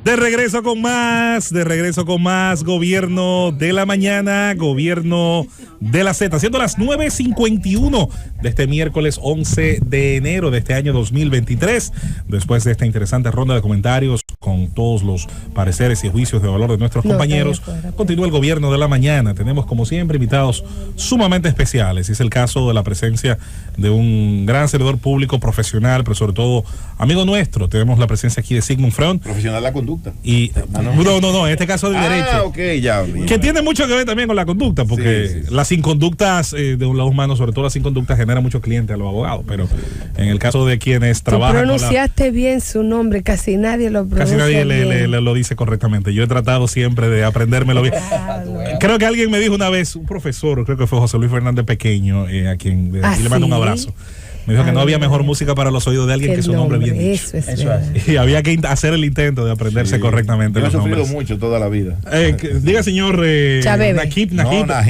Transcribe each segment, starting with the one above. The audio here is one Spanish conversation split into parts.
De regreso con más Gobierno de la Mañana, Gobierno de la Z, siendo las 9:51 de este miércoles 11 de enero de este año 2023, después de esta interesante ronda de comentarios con todos los pareceres y juicios de valor de nuestros compañeros, continúa el Gobierno de la Mañana. Tenemos como siempre invitados sumamente especiales, y es el caso de la presencia de un gran servidor público profesional, pero sobre todo amigo nuestro. Tenemos la presencia aquí de Sigmund Freud. Profesional de la conducta. Y no, en este caso del derecho. Okay, ya. Que tiene mucho que ver también con la conducta, porque las inconductas de un lado humano, sobre todo las inconductas, generan muchos clientes a los abogados, pero en el caso de quienes trabajan. Tú pronunciaste bien su nombre, casi nadie lo pronuncia. Casi nadie le lo dice correctamente. Yo he tratado siempre de aprendérmelo bien. Creo que alguien me dijo una vez, un profesor, creo que fue José Luis Fernández Pequeño, a quien le mando un abrazo. Me dijo que no había mejor música para los oídos de alguien que su nombre bien dicho. Eso es. Y había que hacer el intento de aprenderse correctamente yo los nombres. Yo he sufrido mucho toda la vida. Diga, señor Chabebe. Najib,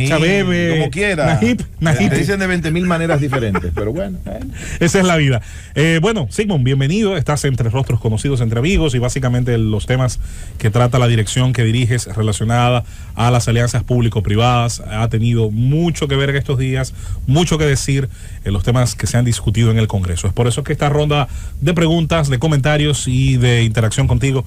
Chabebe, como quiera. Najib. Te dicen de 20.000 maneras diferentes, pero bueno. Esa es la vida. Bueno, Sigmund, bienvenido. Estás entre rostros conocidos, entre amigos, y básicamente los temas que trata la dirección que diriges relacionada a las alianzas público-privadas ha tenido mucho que ver en estos días, mucho que decir en los temas que se han discutido en el Congreso. Es por eso que esta ronda de preguntas, de comentarios y de interacción contigo,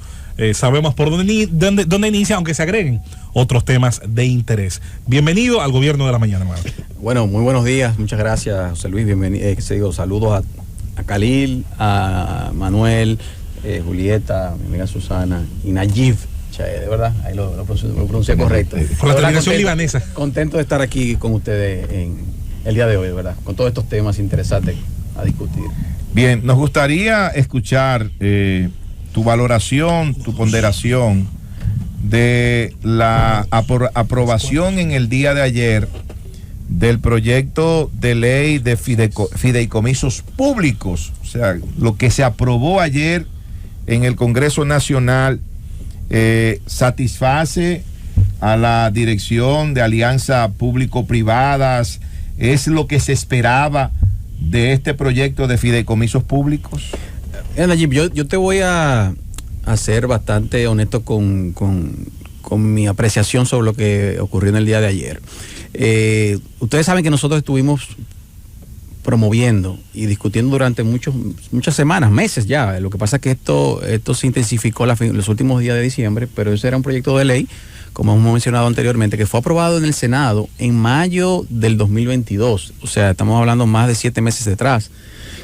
sabemos por dónde inicia, aunque se agreguen otros temas de interés. Bienvenido al Gobierno de la Mañana, hermano. Bueno, muy buenos días, muchas gracias, José Luis. Bienvenido, saludos a Khalil, a Manuel, Julieta, mi amiga Susana y Najib. De verdad, ahí lo pronuncié correcto. Con la terminación libanesa. Contento de estar aquí con ustedes en el día de hoy, de verdad, con todos estos temas interesantes a discutir. Bien, nos gustaría escuchar tu valoración, tu ponderación de la aprobación en el día de ayer del proyecto de ley de fideicomisos públicos. O sea, lo que se aprobó ayer en el Congreso Nacional satisface a la dirección de alianzas público-privadas. ¿Es lo que se esperaba de este proyecto de fideicomisos públicos? Najib, yo te voy a ser bastante honesto con mi apreciación sobre lo que ocurrió en el día de ayer. Ustedes saben que nosotros estuvimos promoviendo y discutiendo durante muchas semanas, meses ya. Lo que pasa es que esto se intensificó los últimos días de diciembre, pero ese era un proyecto de ley, como hemos mencionado anteriormente, que fue aprobado en el Senado en mayo del 2022. O sea, estamos hablando más de 7 meses atrás.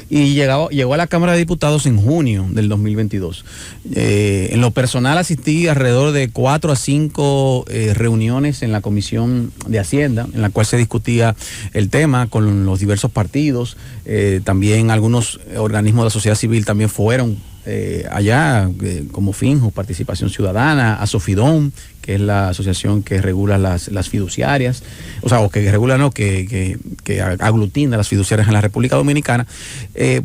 Y llegó a la Cámara de Diputados en junio del 2022. En lo personal asistí alrededor de 4 a 5 reuniones en la Comisión de Hacienda, en la cual se discutía el tema con los diversos partidos. También algunos organismos de la sociedad civil también fueron allá, como Finju, Participación Ciudadana, Asofidón, que es la asociación que regula las fiduciarias, o que regula, no, que aglutina las fiduciarias en la República Dominicana,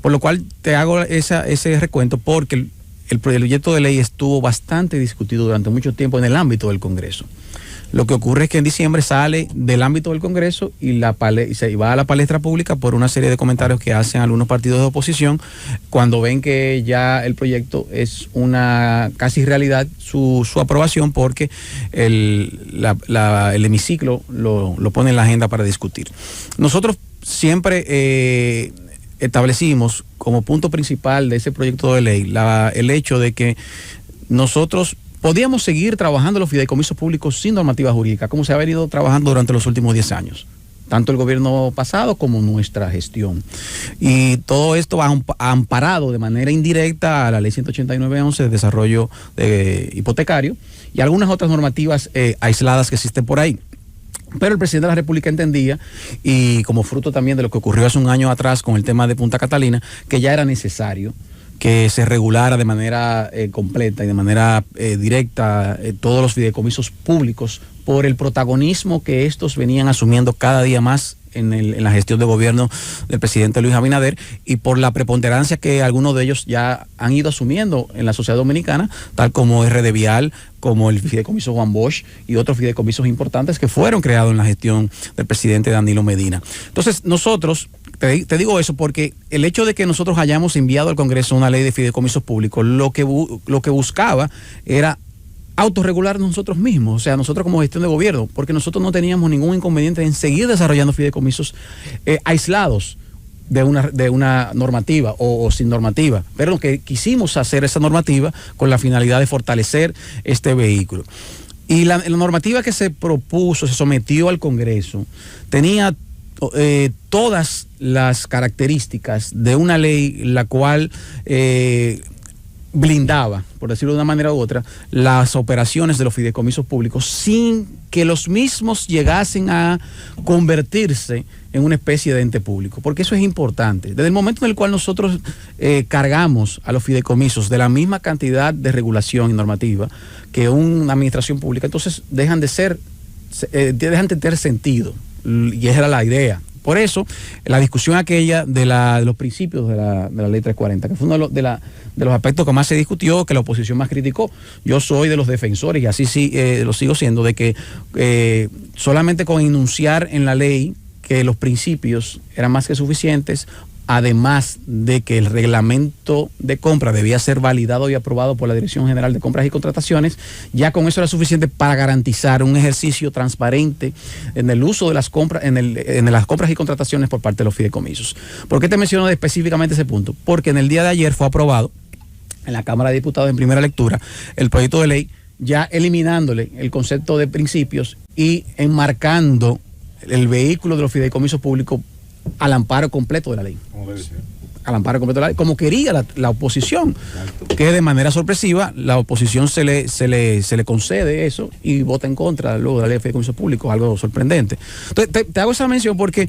por lo cual te hago ese recuento, porque el proyecto de ley estuvo bastante discutido durante mucho tiempo en el ámbito del Congreso. Lo que ocurre es que en diciembre sale del ámbito del Congreso y se va a la palestra pública por una serie de comentarios que hacen algunos partidos de oposición cuando ven que ya el proyecto es una casi realidad su aprobación, porque el hemiciclo lo pone en la agenda para discutir. Nosotros siempre establecimos como punto principal de ese proyecto de ley el hecho de que nosotros podíamos seguir trabajando los fideicomisos públicos sin normativa jurídica, como se ha venido trabajando durante los últimos 10 años, tanto el gobierno pasado como nuestra gestión. Y todo esto ha amparado de manera indirecta a la ley 189/11 de desarrollo hipotecario y algunas otras normativas aisladas que existen por ahí. Pero el presidente de la República entendía, y como fruto también de lo que ocurrió hace un año atrás con el tema de Punta Catalina, que ya era necesario que se regulara de manera completa y de manera directa todos los fideicomisos públicos por el protagonismo que estos venían asumiendo cada día más en la gestión de gobierno del presidente Luis Abinader y por la preponderancia que algunos de ellos ya han ido asumiendo en la sociedad dominicana, tal como RD Vial, como el fideicomiso Juan Bosch y otros fideicomisos importantes que fueron creados en la gestión del presidente Danilo Medina. Entonces, nosotros, te digo eso porque el hecho de que nosotros hayamos enviado al Congreso una ley de fideicomisos públicos, lo que buscaba era autorregular nosotros mismos, o sea, nosotros como gestión de gobierno, porque nosotros no teníamos ningún inconveniente en seguir desarrollando fideicomisos aislados de una normativa o sin normativa, pero lo que quisimos hacer esa normativa con la finalidad de fortalecer este vehículo. Y la normativa que se propuso, se sometió al Congreso, tenía todas las características de una ley la cual blindaba, por decirlo de una manera u otra, las operaciones de los fideicomisos públicos sin que los mismos llegasen a convertirse en una especie de ente público, porque eso es importante. Desde el momento en el cual nosotros cargamos a los fideicomisos de la misma cantidad de regulación y normativa que una administración pública, entonces dejan de tener sentido, y esa era la idea. Por eso, la discusión aquella de los principios de la ley 340, que fue uno de los aspectos que más se discutió, que la oposición más criticó. Yo soy de los defensores, y así sí lo sigo siendo, de que solamente con enunciar en la ley que los principios eran más que suficientes, además de que el reglamento de compra debía ser validado y aprobado por la Dirección General de Compras y Contrataciones, ya con eso era suficiente para garantizar un ejercicio transparente en el uso de las compras, en las compras y contrataciones por parte de los fideicomisos. ¿Por qué te menciono específicamente ese punto? Porque en el día de ayer fue aprobado en la Cámara de Diputados en primera lectura el proyecto de ley, ya eliminándole el concepto de principios y enmarcando el vehículo de los fideicomisos públicos al amparo completo de la ley. Al amparo completo de la ley, como quería la oposición. Exacto. Que de manera sorpresiva la oposición se le concede eso y vota en contra luego de la ley de fideicomisos públicos, algo sorprendente. Entonces, te hago esa mención porque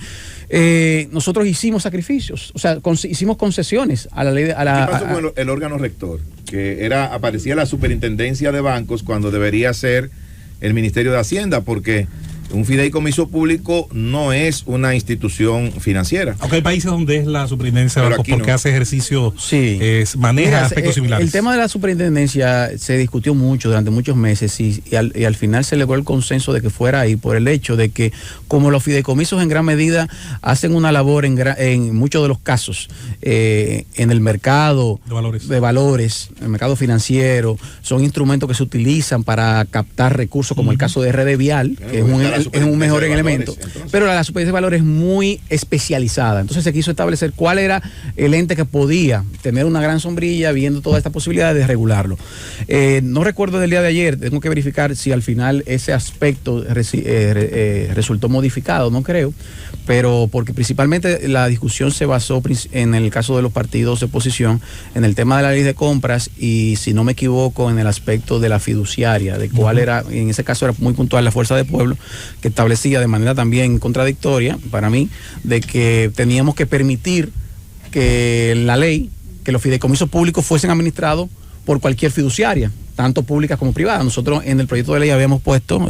nosotros hicimos sacrificios, o sea, hicimos concesiones a la ley ¿Qué pasó con el órgano rector? Que aparecía la superintendencia de bancos cuando debería ser el Ministerio de Hacienda, porque un fideicomiso público no es una institución financiera. Aunque hay países donde es la superintendencia de bancos porque hace ejercicio, maneja aspectos similares. El tema de la superintendencia se discutió mucho durante muchos meses y al final se logró el consenso de que fuera ahí por el hecho de que como los fideicomisos en gran medida hacen una labor en muchos de los casos en el mercado de valores, en el mercado financiero, son instrumentos que se utilizan para captar recursos como el caso de RD Vial, que es un mejor elemento, pero la superintendencia de valores es muy especializada. Entonces se quiso establecer cuál era el ente que podía tener una gran sombrilla viendo toda esta posibilidad de regularlo. No recuerdo del día de ayer, tengo que verificar si al final ese aspecto resultó modificado, no creo, pero porque principalmente la discusión se basó en el caso de los partidos de oposición en el tema de la ley de compras y, si no me equivoco, en el aspecto de la fiduciaria, de cuál era, en ese caso era muy puntual la Fuerza del Pueblo, que establecía de manera también contradictoria para mí de que teníamos que permitir que la ley, que los fideicomisos públicos fuesen administrados por cualquier fiduciaria, tanto públicas como privadas. Nosotros en el proyecto de ley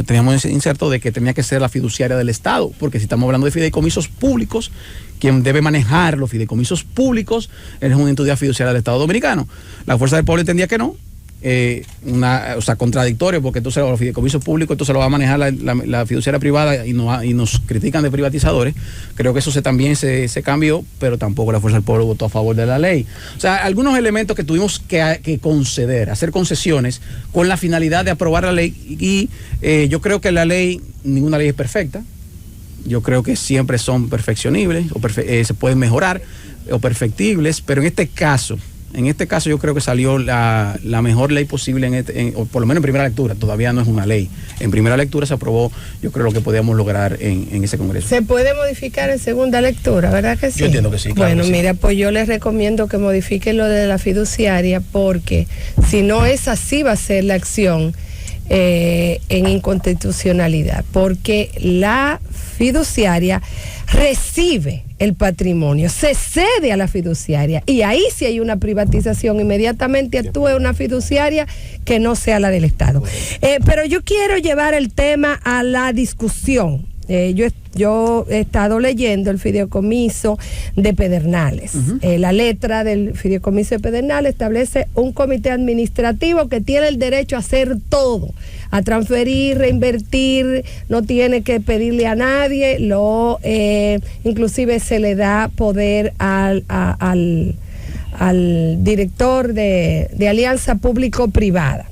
teníamos ese inserto de que tenía que ser la fiduciaria del Estado, porque si estamos hablando de fideicomisos públicos, quien debe manejar los fideicomisos públicos es una entidad fiduciaria del Estado Dominicano. La Fuerza del Pueblo entendía que no, contradictorio, porque entonces los fideicomisos públicos entonces lo va a manejar la fiduciaria privada y nos critican de privatizadores. Creo que eso también se cambió, pero tampoco la Fuerza del Pueblo votó a favor de la ley. O sea, algunos elementos que tuvimos que conceder, hacer concesiones con la finalidad de aprobar la ley y yo creo que ninguna ley es perfecta. Yo creo que siempre son perfeccionibles o se pueden mejorar o perfectibles, pero en este caso yo creo que salió la mejor ley posible, o por lo menos en primera lectura. Todavía no es una ley. En primera lectura se aprobó, yo creo, lo que podíamos lograr en ese Congreso. ¿Se puede modificar en segunda lectura, verdad que sí? Yo entiendo que sí, claro. Bueno, que sí. Mira, pues yo les recomiendo que modifiquen lo de la fiduciaria, porque si no es así va a ser la acción en inconstitucionalidad, porque la fiduciaria recibe el patrimonio, se cede a la fiduciaria y ahí si hay una privatización inmediatamente actúe una fiduciaria que no sea la del Estado. Pero yo quiero llevar el tema a la discusión Yo he estado leyendo el fideicomiso de Pedernales. La letra del fideicomiso de Pedernales establece un comité administrativo que tiene el derecho a hacer todo, a transferir, reinvertir, no tiene que pedirle a nadie, inclusive se le da poder al director de alianza público-privada.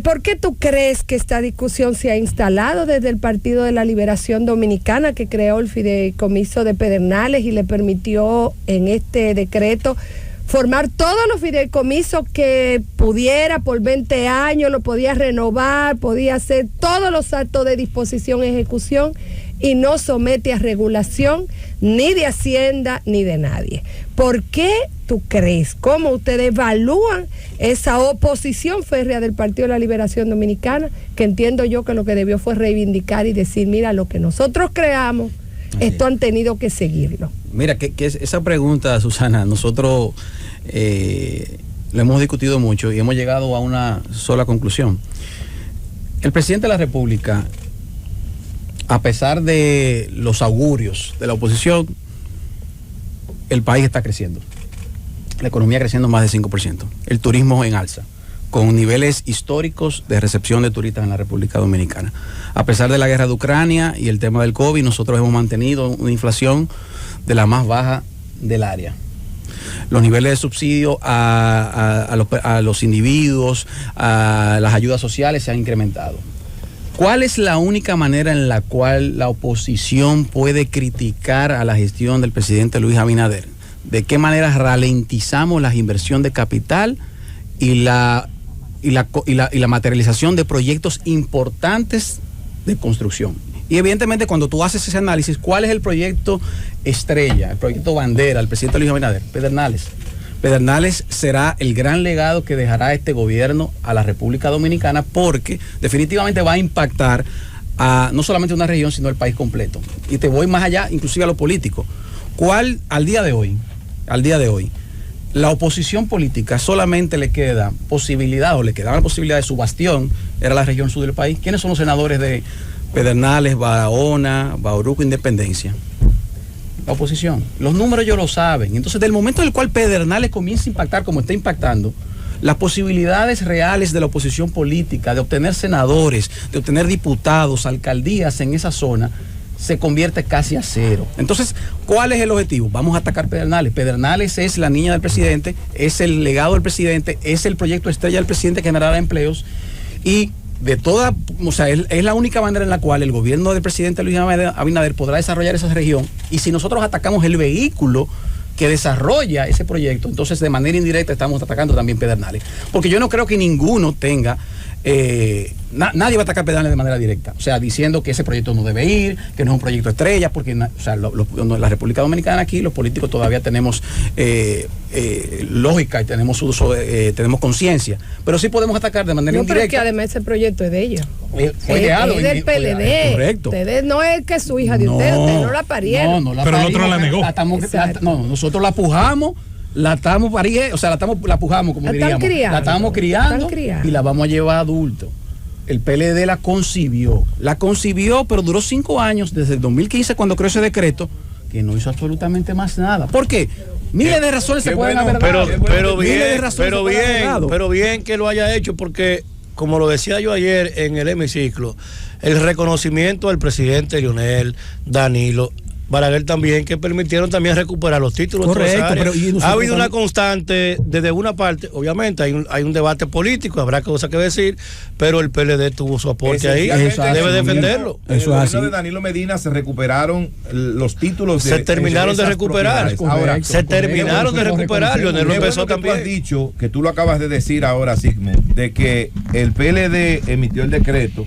¿Por qué tú crees que esta discusión se ha instalado desde el Partido de la Liberación Dominicana, que creó el fideicomiso de Pedernales y le permitió en este decreto formar todos los fideicomisos que pudiera por 20 años, lo podía renovar, podía hacer todos los actos de disposición y ejecución, y no somete a regulación ni de Hacienda ni de nadie? ¿Por qué tú crees? ¿Cómo ustedes evalúan esa oposición férrea del Partido de la Liberación Dominicana, que entiendo yo que lo que debió fue reivindicar y decir, mira, lo que nosotros creamos, esto han tenido que seguirlo? Mira, que esa pregunta, Susana, nosotros lo hemos discutido mucho y hemos llegado a una sola conclusión. El presidente de la República, a pesar de los augurios de la oposición, el país está creciendo. La economía creciendo más de 5%. El turismo en alza, con niveles históricos de recepción de turistas en la República Dominicana. A pesar de la guerra de Ucrania y el tema del COVID, nosotros hemos mantenido una inflación de la más baja del área. Los niveles de subsidio a los individuos, a las ayudas sociales se han incrementado. ¿Cuál es la única manera en la cual la oposición puede criticar a la gestión del presidente Luis Abinader? ¿De qué manera ralentizamos la inversión de capital y la materialización de proyectos importantes de construcción? Y evidentemente cuando tú haces ese análisis, ¿cuál es el proyecto estrella, el proyecto bandera del presidente Luis Abinader? Pedernales. Pedernales será el gran legado que dejará este gobierno a la República Dominicana, porque definitivamente va a impactar a no solamente una región, sino el país completo. Y te voy más allá, inclusive a lo político. ¿Cuál al día de hoy, la oposición política solamente le queda posibilidad, o le quedaba la posibilidad de su bastión, era la región sur del país? ¿Quiénes son los senadores de Pedernales, Barahona, Bauruco, Independencia? La oposición. Los números ellos lo saben. Entonces, del momento en el cual Pedernales comienza a impactar como está impactando, las posibilidades reales de la oposición política de obtener senadores, de obtener diputados, alcaldías en esa zona, se convierte casi a cero. Entonces, ¿cuál es el objetivo? Vamos a atacar Pedernales. Pedernales es la niña del presidente, es el legado del presidente, es el proyecto estrella del presidente que generará empleos, y es la única manera en la cual el gobierno del presidente Luis Abinader podrá desarrollar esa región. Y si nosotros atacamos el vehículo que desarrolla ese proyecto, entonces de manera indirecta estamos atacando también Pedernales. Porque yo no creo que ninguno tenga, nadie va a atacar Pedernales de manera directa, o sea, diciendo que ese proyecto no debe ir, que no es un proyecto estrella, porque la República Dominicana, aquí los políticos todavía tenemos lógica y tenemos uso, tenemos conciencia, pero sí podemos atacar de manera indirecta. Pero es que además ese proyecto es de ellos. Es del PLD. Correcto. Ustedes no es que su hija de ustedes no la parieron. Pero el otro la negó. Nosotros la pujamos, la estamos pariendo, o sea, la pujamos, como diríamos. La estamos criando y la vamos a llevar a adulto. El PLD la concibió, pero duró 5 años, desde el 2015 cuando creó ese decreto, que no hizo absolutamente más nada. ¿Por qué? Miles de razones se pueden haber dado. Pero bien que lo haya hecho, porque, como lo decía yo ayer en el hemiciclo, el reconocimiento del presidente Leonel, Danilo, Balaguer también, que permitieron también recuperar los títulos. Correcto, pero ha habido una constante desde una parte, obviamente hay un debate político, habrá cosas que decir, pero el PLD tuvo su aporte ahí, debe defenderlo. En el gobierno de Danilo Medina se recuperaron los títulos. Se terminaron de recuperar. Ahora, se terminaron de recuperar. Leonel lo empezó también. Tú has dicho, que tú lo acabas de decir ahora, Sigmund, de que el PLD emitió el decreto,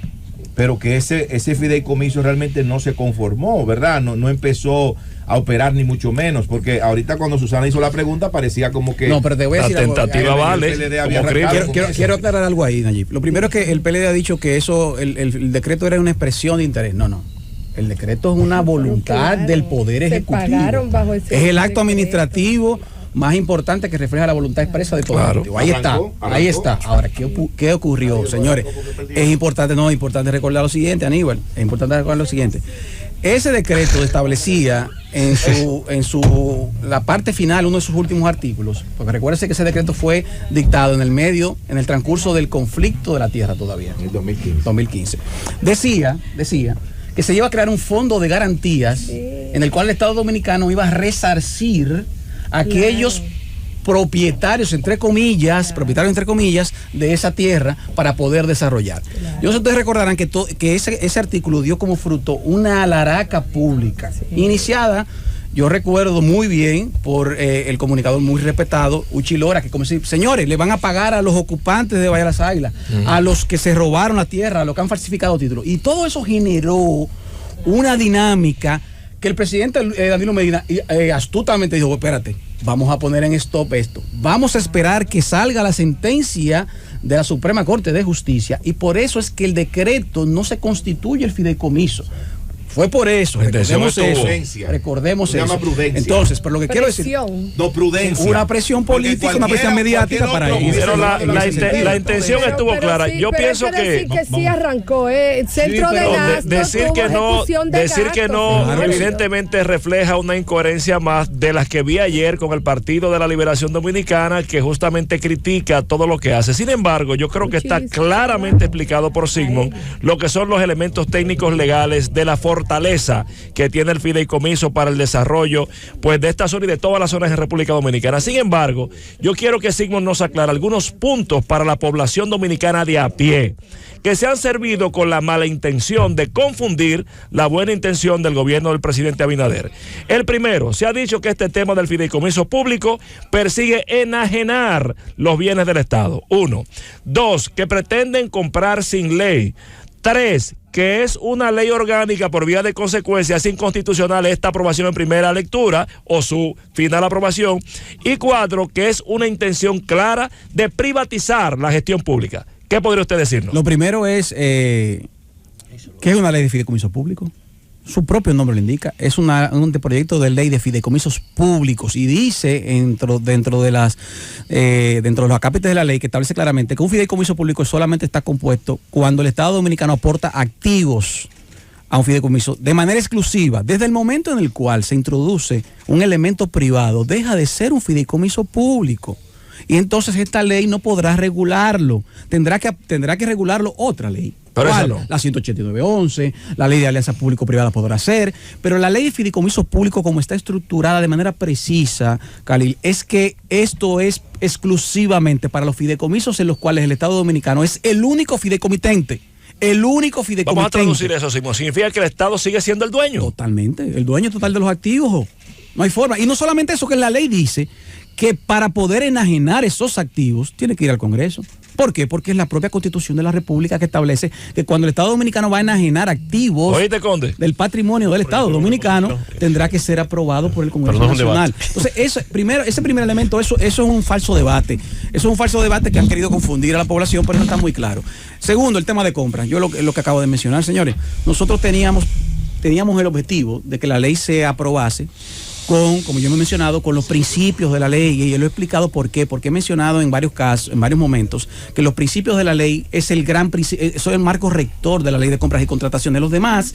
pero que ese fideicomiso realmente no se conformó, ¿verdad? No empezó a operar, ni mucho menos, porque ahorita cuando Susana hizo la pregunta parecía como que no, pero te voy a decir la tentativa vale. Quiero aclarar algo ahí, Nayib. Lo primero es que el PLD ha dicho que el decreto era una expresión de interés. No. El decreto es una voluntad del Poder Ejecutivo. Es el acto administrativo más importante que refleja la voluntad expresa del Poder Ejecutivo. Ahí Arrancó. está. Ahora, ¿qué ocurrió, señores? Es importante recordar lo siguiente, Aníbal. Es importante recordar lo siguiente. Ese decreto establecía la parte final, uno de sus últimos artículos, porque recuérdese que ese decreto fue dictado en el transcurso del conflicto de la tierra todavía. En el 2015. Decía que se iba a crear un fondo de garantías en el cual el Estado Dominicano iba a resarcir a aquellos propietarios entre comillas, de esa tierra para poder desarrollar. Yo no sé si ustedes recordarán que ese artículo dio como fruto una alaraca pública iniciada, yo recuerdo muy bien, por el comunicador muy respetado, Uchi Lora, que como si, señores, le van a pagar a los ocupantes de Valle de las Águilas, a los que se robaron la tierra, a los que han falsificado títulos. Y todo eso generó una dinámica que el presidente Danilo Medina astutamente dijo, espérate, vamos a poner en stop esto. Vamos a esperar que salga la sentencia de la Suprema Corte de Justicia, y por eso es que el decreto no se constituye el fideicomiso. Fue por eso, recordemos eso. Entonces, pero lo que quiero decir, prudencia. una presión política, una presión mediática para ello. Pero la intención estuvo clara. Yo pienso que sí arrancó, centro de gasto, decir que no, evidentemente refleja una incoherencia más de las que vi ayer con el Partido de la Liberación Dominicana, que justamente critica todo lo que hace. Sin embargo, yo creo que está claramente explicado por Sigmund lo que son los elementos técnicos legales de la fortaleza que tiene el fideicomiso para el desarrollo pues de esta zona y de todas las zonas en República Dominicana. Sin embargo, yo quiero que Sigmund nos aclare algunos puntos para la población dominicana de a pie, que se han servido con la mala intención de confundir la buena intención del gobierno del presidente Abinader. El primero, se ha dicho que este tema del fideicomiso público persigue enajenar los bienes del Estado. 1. 2, que pretenden comprar sin ley. 3, que es una ley orgánica, por vía de consecuencia es inconstitucional esta aprobación en primera lectura o su final aprobación. Y 4, que es una intención clara de privatizar la gestión pública. ¿Qué podría usted decirnos? Lo primero es, ¿qué es una ley de fideicomiso público? Su propio nombre lo indica, es un proyecto de ley de fideicomisos públicos, y dice dentro de los acápites de la ley, que establece claramente que un fideicomiso público solamente está compuesto cuando el Estado Dominicano aporta activos a un fideicomiso de manera exclusiva. Desde el momento en el cual se introduce un elemento privado, deja de ser un fideicomiso público. Y entonces esta ley no podrá regularlo, tendrá que regularlo otra ley. Pero ¿cuál? no. La 189.11, la ley de alianza público-privada podrá ser, pero la ley de fideicomiso público, como está estructurada de manera precisa, Khalil, es que esto es exclusivamente para los fideicomisos en los cuales el Estado Dominicano es el único fideicomitente. Vamos a traducir eso, Simón. ¿Significa que el Estado sigue siendo el dueño? Totalmente, el dueño total de los activos. No hay forma. Y no solamente eso, que la ley dice que para poder enajenar esos activos tiene que ir al Congreso. ¿Por qué? Porque es la propia Constitución de la República que establece que cuando el Estado Dominicano va a enajenar activos del patrimonio del Estado Dominicano, tendrá que ser aprobado por el Congreso Nacional. Entonces, ese primer elemento, eso es un falso debate. Eso es un falso debate que han querido confundir a la población, pero no está muy claro. Segundo, el tema de compras. Yo lo que acabo de mencionar, señores, nosotros teníamos el objetivo de que la ley se aprobase como yo me he mencionado, con los principios de la ley, y yo lo he explicado por qué, porque he mencionado en varios casos, en varios momentos, que los principios de la ley es el marco rector de la ley de compras y contrataciones. Los demás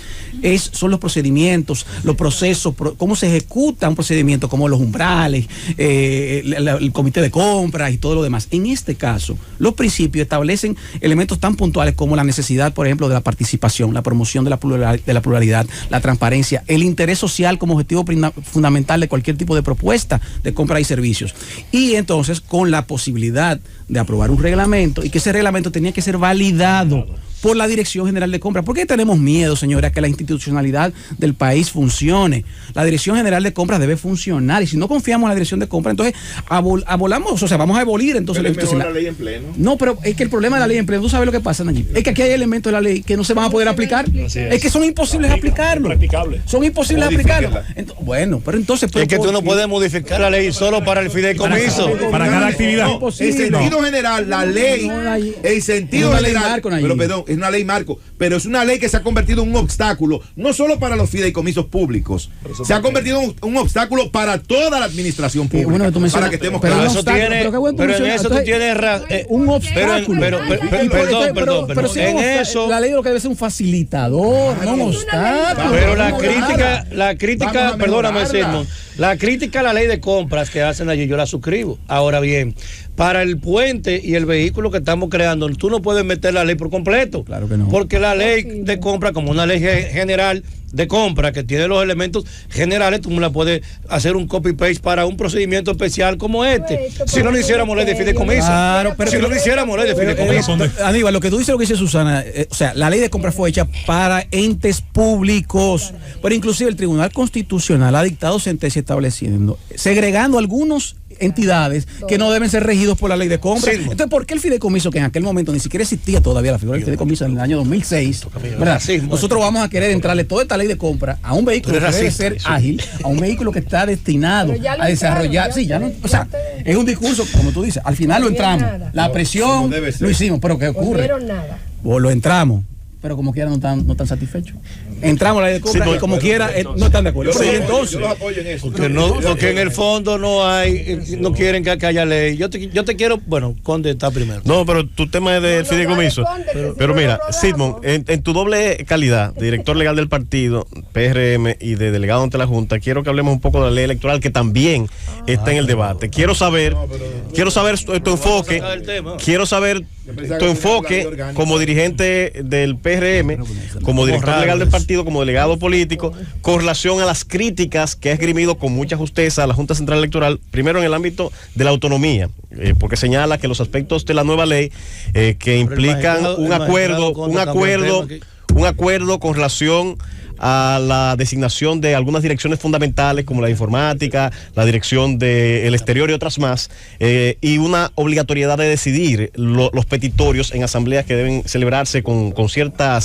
son los procedimientos, los procesos, cómo se ejecuta un procedimiento, como los umbrales, el comité de compras y todo lo demás. En este caso, los principios establecen elementos tan puntuales como la necesidad, por ejemplo, de la participación, la promoción de la pluralidad, la transparencia, el interés social como objetivo fundamental de cualquier tipo de propuesta de compra y servicios. Y entonces, con la posibilidad de aprobar un reglamento, y que ese reglamento tenía que ser validado por la Dirección General de Compras. ¿Por qué tenemos miedo, señora, que la institucionalidad del país funcione? La Dirección General de Compras debe funcionar, y si no confiamos en la Dirección de Compras, entonces vamos a abolir entonces la ley en pleno. No, pero es que el problema de la ley en pleno, tú sabes lo que pasa, Nayib, es que aquí hay elementos de la ley que no se van a poder aplicar. Es que son imposibles de aplicarlo. Son imposibles de aplicarlo. Bueno, pero entonces... Es que tú no puedes modificar la ley solo para el fideicomiso. Para cada actividad. En sentido general, la ley, en sentido general, pero perdón, es una ley marco, pero es una ley que se ha convertido en un obstáculo, no solo para los fideicomisos públicos, se ha convertido en un obstáculo para toda la administración pública. Bueno, tú para que estemos pero claros. eso tiene, pero en eso tú tienes un obstáculo. Perdón. En eso la ley lo que debe ser un facilitador, no un obstáculo. Pero la crítica, perdóname, Sidmon, la crítica a la ley de compras que hacen allí, yo la suscribo. Ahora bien, para el puente y el vehículo que estamos creando, tú no puedes meter la ley por completo. Claro que no. Porque la ley de compra, como una ley general de compra que tiene los elementos generales, tú me la puedes hacer un copy-paste para un procedimiento especial como este. Si no lo hiciéramos ley de fideicomiso. Claro, pero si no lo hiciéramos ley de fideicomiso. Aníbal, lo que tú dices, lo que dice Susana, o sea, la ley de compra fue hecha para entes públicos, pero inclusive el Tribunal Constitucional ha dictado sentencia estableciendo, segregando algunos entidades que no deben ser regidos por la ley de compra. Sí. Entonces, ¿por qué el fideicomiso, que en aquel momento ni siquiera existía todavía la figura del fideicomiso en el año 2006, ¿verdad? Nosotros vamos a querer entrarle toda esta ley de compra a un vehículo que debe ser ágil, a un vehículo que está destinado a desarrollar, o sea, es un discurso, como tú dices, al final lo entramos, la presión lo hicimos, pero ¿qué ocurre? O lo entramos, pero como quiera no están satisfechos. Entramos a la ley de compra y como quiera no están de acuerdo. Entonces, yo los apoyo en eso. Porque en el fondo no quieren que haya ley. Yo te quiero, bueno, Conde está primero. No, pero tu tema es del fideicomiso. Pero mira, Sidmon, en tu doble calidad de director legal del partido, PRM, y de delegado ante la Junta, quiero que hablemos un poco de la ley electoral que también está en el debate. Quiero saber tu enfoque. Quiero saber tu enfoque como dirigente del PRM, como director legal del partido, como delegado político, con relación a las críticas que ha esgrimido con mucha justeza a la Junta Central Electoral, primero en el ámbito de la autonomía, porque señala que los aspectos de la nueva ley que implican un acuerdo con relación a la designación de algunas direcciones fundamentales como la informática, la dirección del exterior y otras más, y una obligatoriedad de decidir los petitorios en asambleas que deben celebrarse con cierta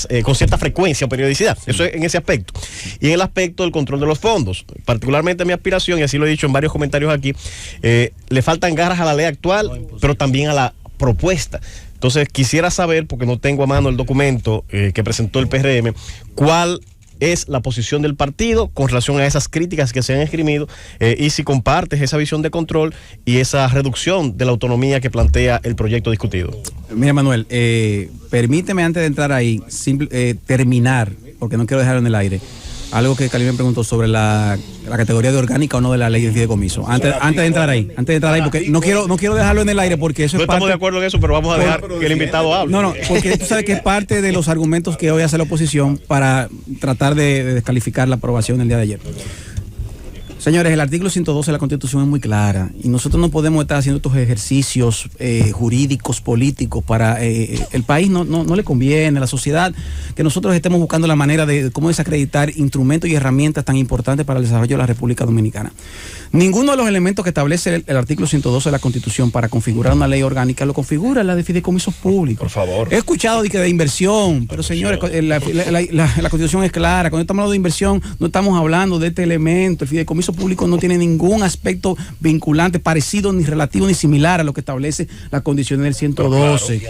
frecuencia o periodicidad. Eso es en ese aspecto. Y en el aspecto del control de los fondos, particularmente mi aspiración, y así lo he dicho en varios comentarios aquí, le faltan garras a la ley actual, pero también a la propuesta. Entonces quisiera saber, porque no tengo a mano el documento que presentó el PRM, cuál es la posición del partido con relación a esas críticas que se han esgrimido, y si compartes esa visión de control y esa reducción de la autonomía que plantea el proyecto discutido. Mira, Manuel, permíteme antes de entrar ahí, terminar, porque no quiero dejarlo en el aire, algo que Cali me preguntó sobre la categoría de orgánica o no de la ley de fideicomiso. Antes de entrar ahí, porque no quiero dejarlo en el aire, porque eso no es parte... estamos de acuerdo en eso, pero vamos a dejar que el invitado hable. No, porque tú sabes que es parte de los argumentos que hoy hace la oposición para tratar de descalificar la aprobación del día de ayer. Señores, el artículo 112 de la Constitución es muy clara y nosotros no podemos estar haciendo estos ejercicios jurídicos, políticos para el país, no le conviene a la sociedad que nosotros estemos buscando la manera de cómo desacreditar instrumentos y herramientas tan importantes para el desarrollo de la República Dominicana. Ninguno de los elementos que establece el artículo 112 de la Constitución para configurar una ley orgánica lo configura la de fideicomisos públicos. Por favor. He escuchado de inversión, pero señores, la Constitución es clara. Cuando estamos hablando de inversión, no estamos hablando de este elemento. El fideicomiso público no tiene ningún aspecto vinculante, parecido, ni relativo, ni similar a lo que establece la condición del 112.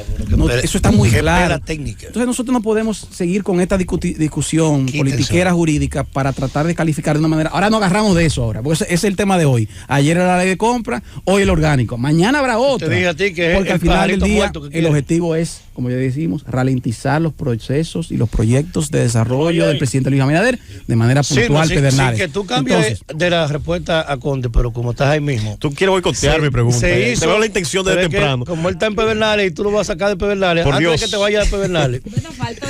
Eso está muy claro. Entonces nosotros no podemos seguir con esta discusión politiquera jurídica para tratar de calificar de una manera. Ahora no agarramos de eso ahora, porque ese es el tema de hoy. Ayer era la ley de compra, hoy el orgánico. Mañana habrá otra. Te dije a ti que porque al final del día el objetivo es, como ya decimos, ralentizar los procesos y los proyectos de desarrollo del presidente Luis Abinader de manera puntual, Pedernales. Sí, que tú cambies de la respuesta a Conde, pero como estás ahí mismo. Tú quieres boicotear mi pregunta. Te veo la intención desde temprano. Como él está en Pedernales y tú lo vas a sacar de Pedernales, antes de que te vayas de Pedernales.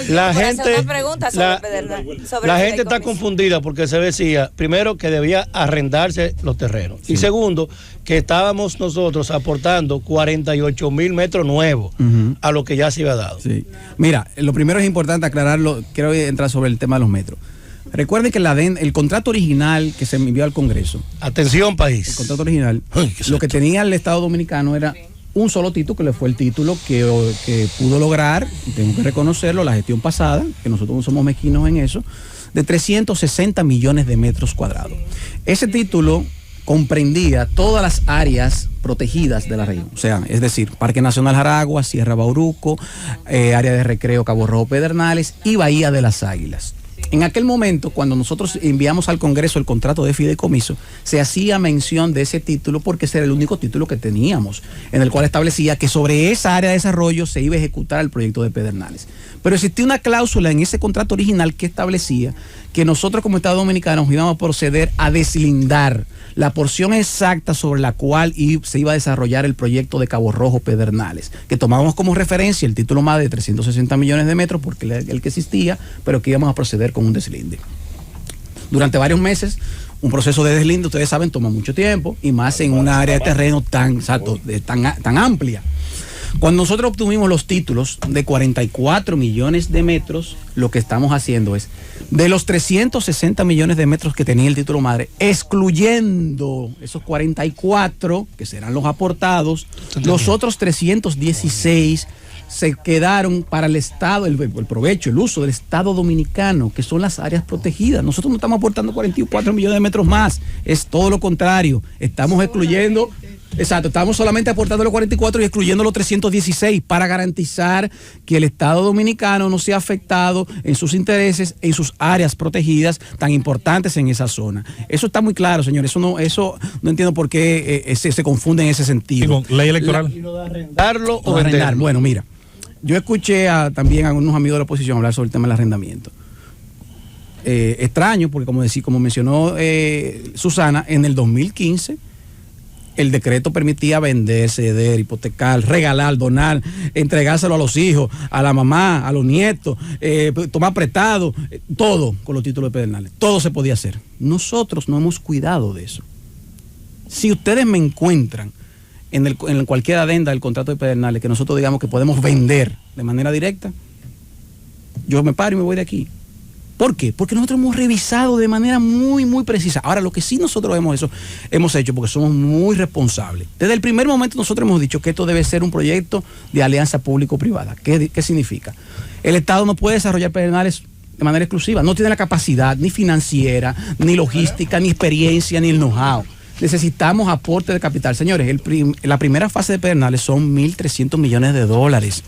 La gente está confundida porque se decía, primero, que debía arrendarse los terrenos. Sí. Y segundo, que estábamos nosotros aportando 48,000 metros nuevos a lo que ya se había dado. Sí. Mira, lo primero es importante aclararlo, quiero entrar sobre el tema de los metros. Recuerden que el contrato original que se envió al Congreso. Atención, país. El contrato original, lo que tenía el Estado Dominicano era un solo título, que le fue el título que pudo lograr, y tengo que reconocerlo, la gestión pasada, que nosotros no somos mezquinos en eso, de 360 millones de metros cuadrados. Ese título comprendía todas las áreas protegidas de la región, o sea, es decir, Parque Nacional Jaragua, Sierra Bauruco, área de recreo Cabo Rojo Pedernales y Bahía de las Águilas. En aquel momento, cuando nosotros enviamos al Congreso el contrato de fideicomiso, se hacía mención de ese título porque ese era el único título que teníamos, en el cual establecía que sobre esa área de desarrollo se iba a ejecutar el proyecto de Pedernales. Pero existía una cláusula en ese contrato original que establecía que nosotros como Estado Dominicano íbamos a proceder a deslindar la porción exacta sobre la cual se iba a desarrollar el proyecto de Cabo Rojo Pedernales, que tomábamos como referencia el título más de 360 millones de metros, porque el que existía, pero que íbamos a proceder con un deslinde. Durante varios meses, un proceso de deslinde, ustedes saben, toma mucho tiempo, y más en una área de terreno tan amplia. Cuando nosotros obtuvimos los títulos de 44 millones de metros, lo que estamos haciendo es, de los 360 millones de metros que tenía el título madre, excluyendo esos 44, que serán los aportados, los otros 316 se quedaron para el Estado, el provecho, el uso del Estado Dominicano, que son las áreas protegidas. Nosotros no estamos aportando 44 millones de metros más, es todo lo contrario, estamos excluyendo... Exacto, estamos solamente aportando los 44 y excluyendo los 316 para garantizar que el Estado Dominicano no sea afectado en sus intereses, en sus áreas protegidas tan importantes en esa zona. Eso está muy claro, señores. Eso no entiendo por qué se confunde en ese sentido. ¿Y con ley electoral? ¿Arrendarlo o arrendar? venderlo? Bueno, mira, yo escuché también a algunos amigos de la oposición hablar sobre el tema del arrendamiento. Extraño, porque como mencionó Susana, en el 2015 el decreto permitía vender, ceder, hipotecar, regalar, donar, entregárselo a los hijos, a la mamá, a los nietos, tomar prestado, todo con los títulos de Pedernales. Todo se podía hacer. Nosotros no hemos cuidado de eso. Si ustedes me encuentran en cualquier adenda del contrato de Pedernales que nosotros digamos que podemos vender de manera directa, yo me paro y me voy de aquí. ¿Por qué? Porque nosotros hemos revisado de manera muy, muy precisa. Ahora, lo que sí nosotros hemos hecho, porque somos muy responsables. Desde el primer momento nosotros hemos dicho que esto debe ser un proyecto de alianza público-privada. ¿Qué significa? El Estado no puede desarrollar Pedernales de manera exclusiva. No tiene la capacidad ni financiera, ni logística, ni experiencia, ni el know-how. Necesitamos aporte de capital. Señores, la primera fase de Pedernales son 1.300 millones de dólares.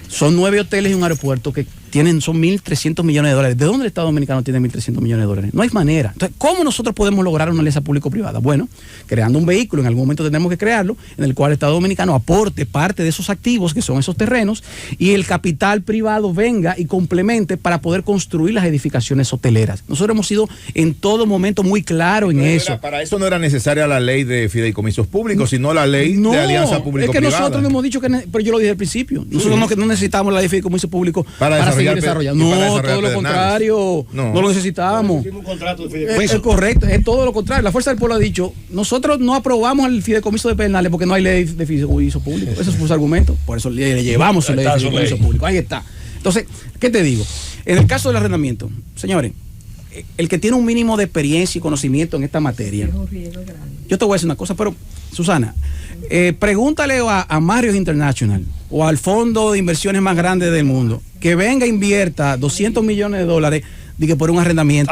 Son 9 hoteles y un aeropuerto que son 1.300 millones de dólares. ¿De dónde el Estado Dominicano tiene 1.300 millones de dólares? No hay manera. Entonces, ¿cómo nosotros podemos lograr una alianza público-privada? Bueno, creando un vehículo, en algún momento tenemos que crearlo, en el cual el Estado Dominicano aporte parte de esos activos, que son esos terrenos, y el capital privado venga y complemente para poder construir las edificaciones hoteleras. Nosotros hemos sido en todo momento muy claros en eso. Para eso no era necesaria la ley de fideicomisos públicos, sino la ley de alianza público-privada. Es que nosotros no hemos dicho pero yo lo dije al principio. Nosotros no necesitamos la ley de fideicomisos públicos para seguir desarrollando. No, todo lo contrario. No lo necesitamos. Es correcto, es todo lo contrario. La Fuerza del Pueblo ha dicho, nosotros no aprobamos el fideicomiso de Pedernales porque no hay ley de fideicomiso público. Ese fue su argumento. Por eso le llevamos la ley de fideicomiso público. Ahí está. Entonces, ¿qué te digo? En el caso del arrendamiento, señores, el que tiene un mínimo de experiencia y conocimiento en esta materia, yo te voy a decir una cosa, pero Susana, pregúntale a Marriott International o al fondo de inversiones más grande del mundo que venga e invierta 200 millones de dólares por un arrendamiento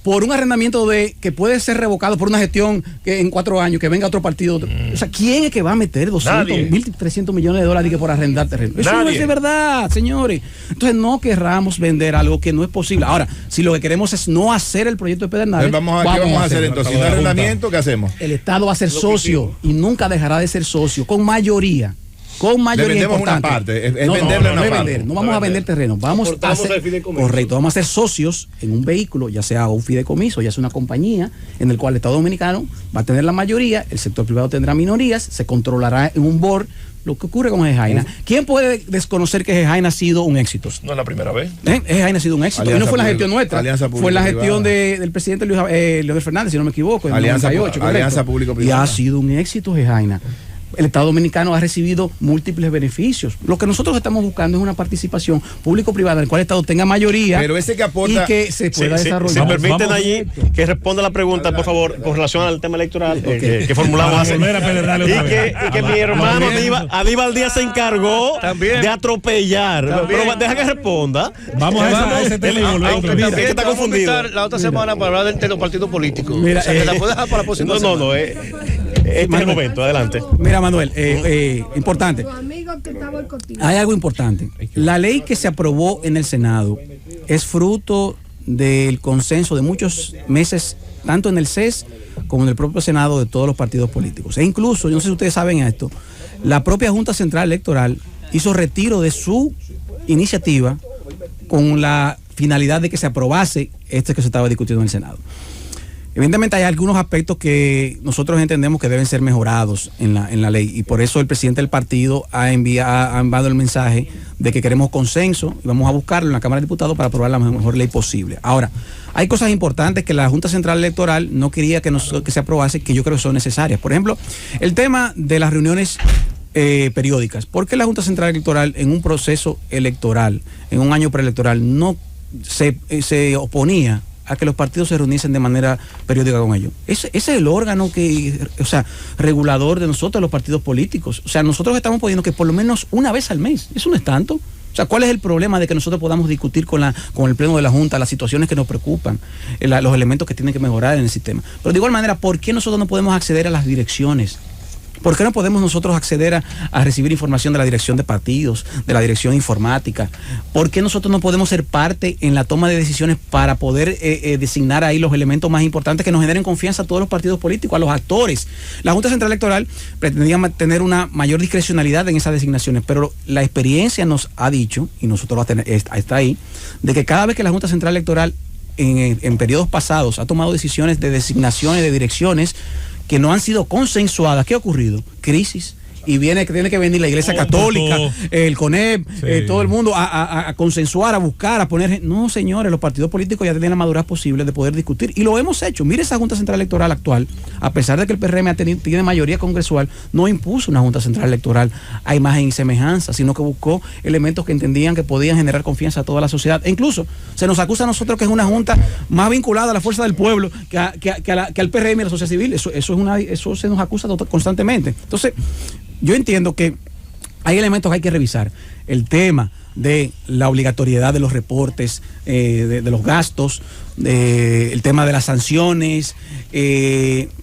por un arrendamiento que puede ser revocado por una gestión que en 4 años, que venga otro partido. O sea, ¿quién es que va a meter 1.300 millones de dólares por arrendar terreno? Eso no es de verdad, señores. Entonces no querramos vender algo que no es posible. Ahora, si lo que queremos es no hacer el proyecto de Pedernales, ¿qué vamos a hacer entonces? ¿Un arrendamiento? ¿Qué hacemos? El Estado va a ser socio y nunca dejará de ser socio, con mayoría. Le vendemos una parte, es venderle una parte. No vamos a vender terreno, vamos a ser socios en un vehículo, ya sea un fideicomiso, ya sea una compañía, en el cual el Estado Dominicano va a tener la mayoría, el sector privado tendrá minorías, se controlará en un board. Lo que ocurre con Gejaina. ¿Quién puede desconocer que Gejaina ha sido un éxito? No es la primera vez. Gejaina ha sido un éxito. Y no fue la gestión nuestra. Fue la gestión del presidente Leonel Fernández, si no me equivoco. En Alianza Público-Privada. Y ha sido un éxito Gejaina. El Estado Dominicano ha recibido múltiples beneficios. Lo que nosotros estamos buscando es una participación público-privada en la cual el Estado tenga mayoría, pero ese que aporta, y que se pueda desarrollar. Si permiten allí que responda la pregunta, por favor, con relación al tema electoral que formulamos hace. Y que mi hermano Aníbal Díaz se encargó de atropellar. Pero deja que responda. Vamos a ese tema y volvemos. También está confundido. La otra semana para hablar de los partidos políticos. Mira, o sea, que la puedes dejar para la próxima semana. No, este es el momento, adelante. Mira, Manuel, importante. Hay algo importante. La ley que se aprobó en el Senado es fruto del consenso de muchos meses, tanto en el CES como en el propio Senado, de todos los partidos políticos. E incluso, yo no sé si ustedes saben esto, la propia Junta Central Electoral hizo retiro de su iniciativa con la finalidad de que se aprobase este que se estaba discutiendo en el Senado. Evidentemente hay algunos aspectos que nosotros entendemos que deben ser mejorados en la ley, y por eso el presidente del partido ha enviado el mensaje de que queremos consenso y vamos a buscarlo en la Cámara de Diputados para aprobar la mejor ley posible. Ahora, hay cosas importantes que la Junta Central Electoral no quería que se aprobase, que yo creo que son necesarias. Por ejemplo, el tema de las reuniones periódicas. ¿Por qué la Junta Central Electoral en un proceso electoral, en un año preelectoral, no se oponía a que los partidos se reuniesen de manera periódica con ellos? Ese es el órgano regulador de nosotros, los partidos políticos. O sea, nosotros estamos poniendo que por lo menos una vez al mes. Eso no es tanto. O sea, ¿cuál es el problema de que nosotros podamos discutir con el Pleno de la Junta las situaciones que nos preocupan, los elementos que tienen que mejorar en el sistema? Pero de igual manera, ¿por qué nosotros no podemos acceder a las direcciones? ¿Por qué no podemos nosotros acceder a recibir información de la dirección de partidos, de la dirección informática? ¿Por qué nosotros no podemos ser parte en la toma de decisiones para poder designar ahí los elementos más importantes que nos generen confianza a todos los partidos políticos, a los actores? La Junta Central Electoral pretendía tener una mayor discrecionalidad en esas designaciones, pero la experiencia nos ha dicho, y nosotros está ahí, de que cada vez que la Junta Central Electoral en periodos pasados ha tomado decisiones de designaciones, de direcciones, que no han sido consensuadas, ¿qué ha ocurrido? Crisis. Y tiene que venir la Iglesia Católica, el CONEP, todo el mundo a consensuar, a buscar, a poner... No, señores, los partidos políticos ya tienen la madurez posible de poder discutir, y lo hemos hecho. Mire, esa Junta Central Electoral actual, a pesar de que el PRM tiene mayoría congresual, no impuso una Junta Central Electoral a imagen y semejanza, sino que buscó elementos que entendían que podían generar confianza a toda la sociedad. E incluso se nos acusa a nosotros que es una Junta más vinculada a la fuerza del pueblo que al PRM y a la sociedad civil. Eso se nos acusa constantemente. Entonces, yo entiendo que hay elementos que hay que revisar. El tema de la obligatoriedad de los reportes, de los gastos, el tema de las sanciones.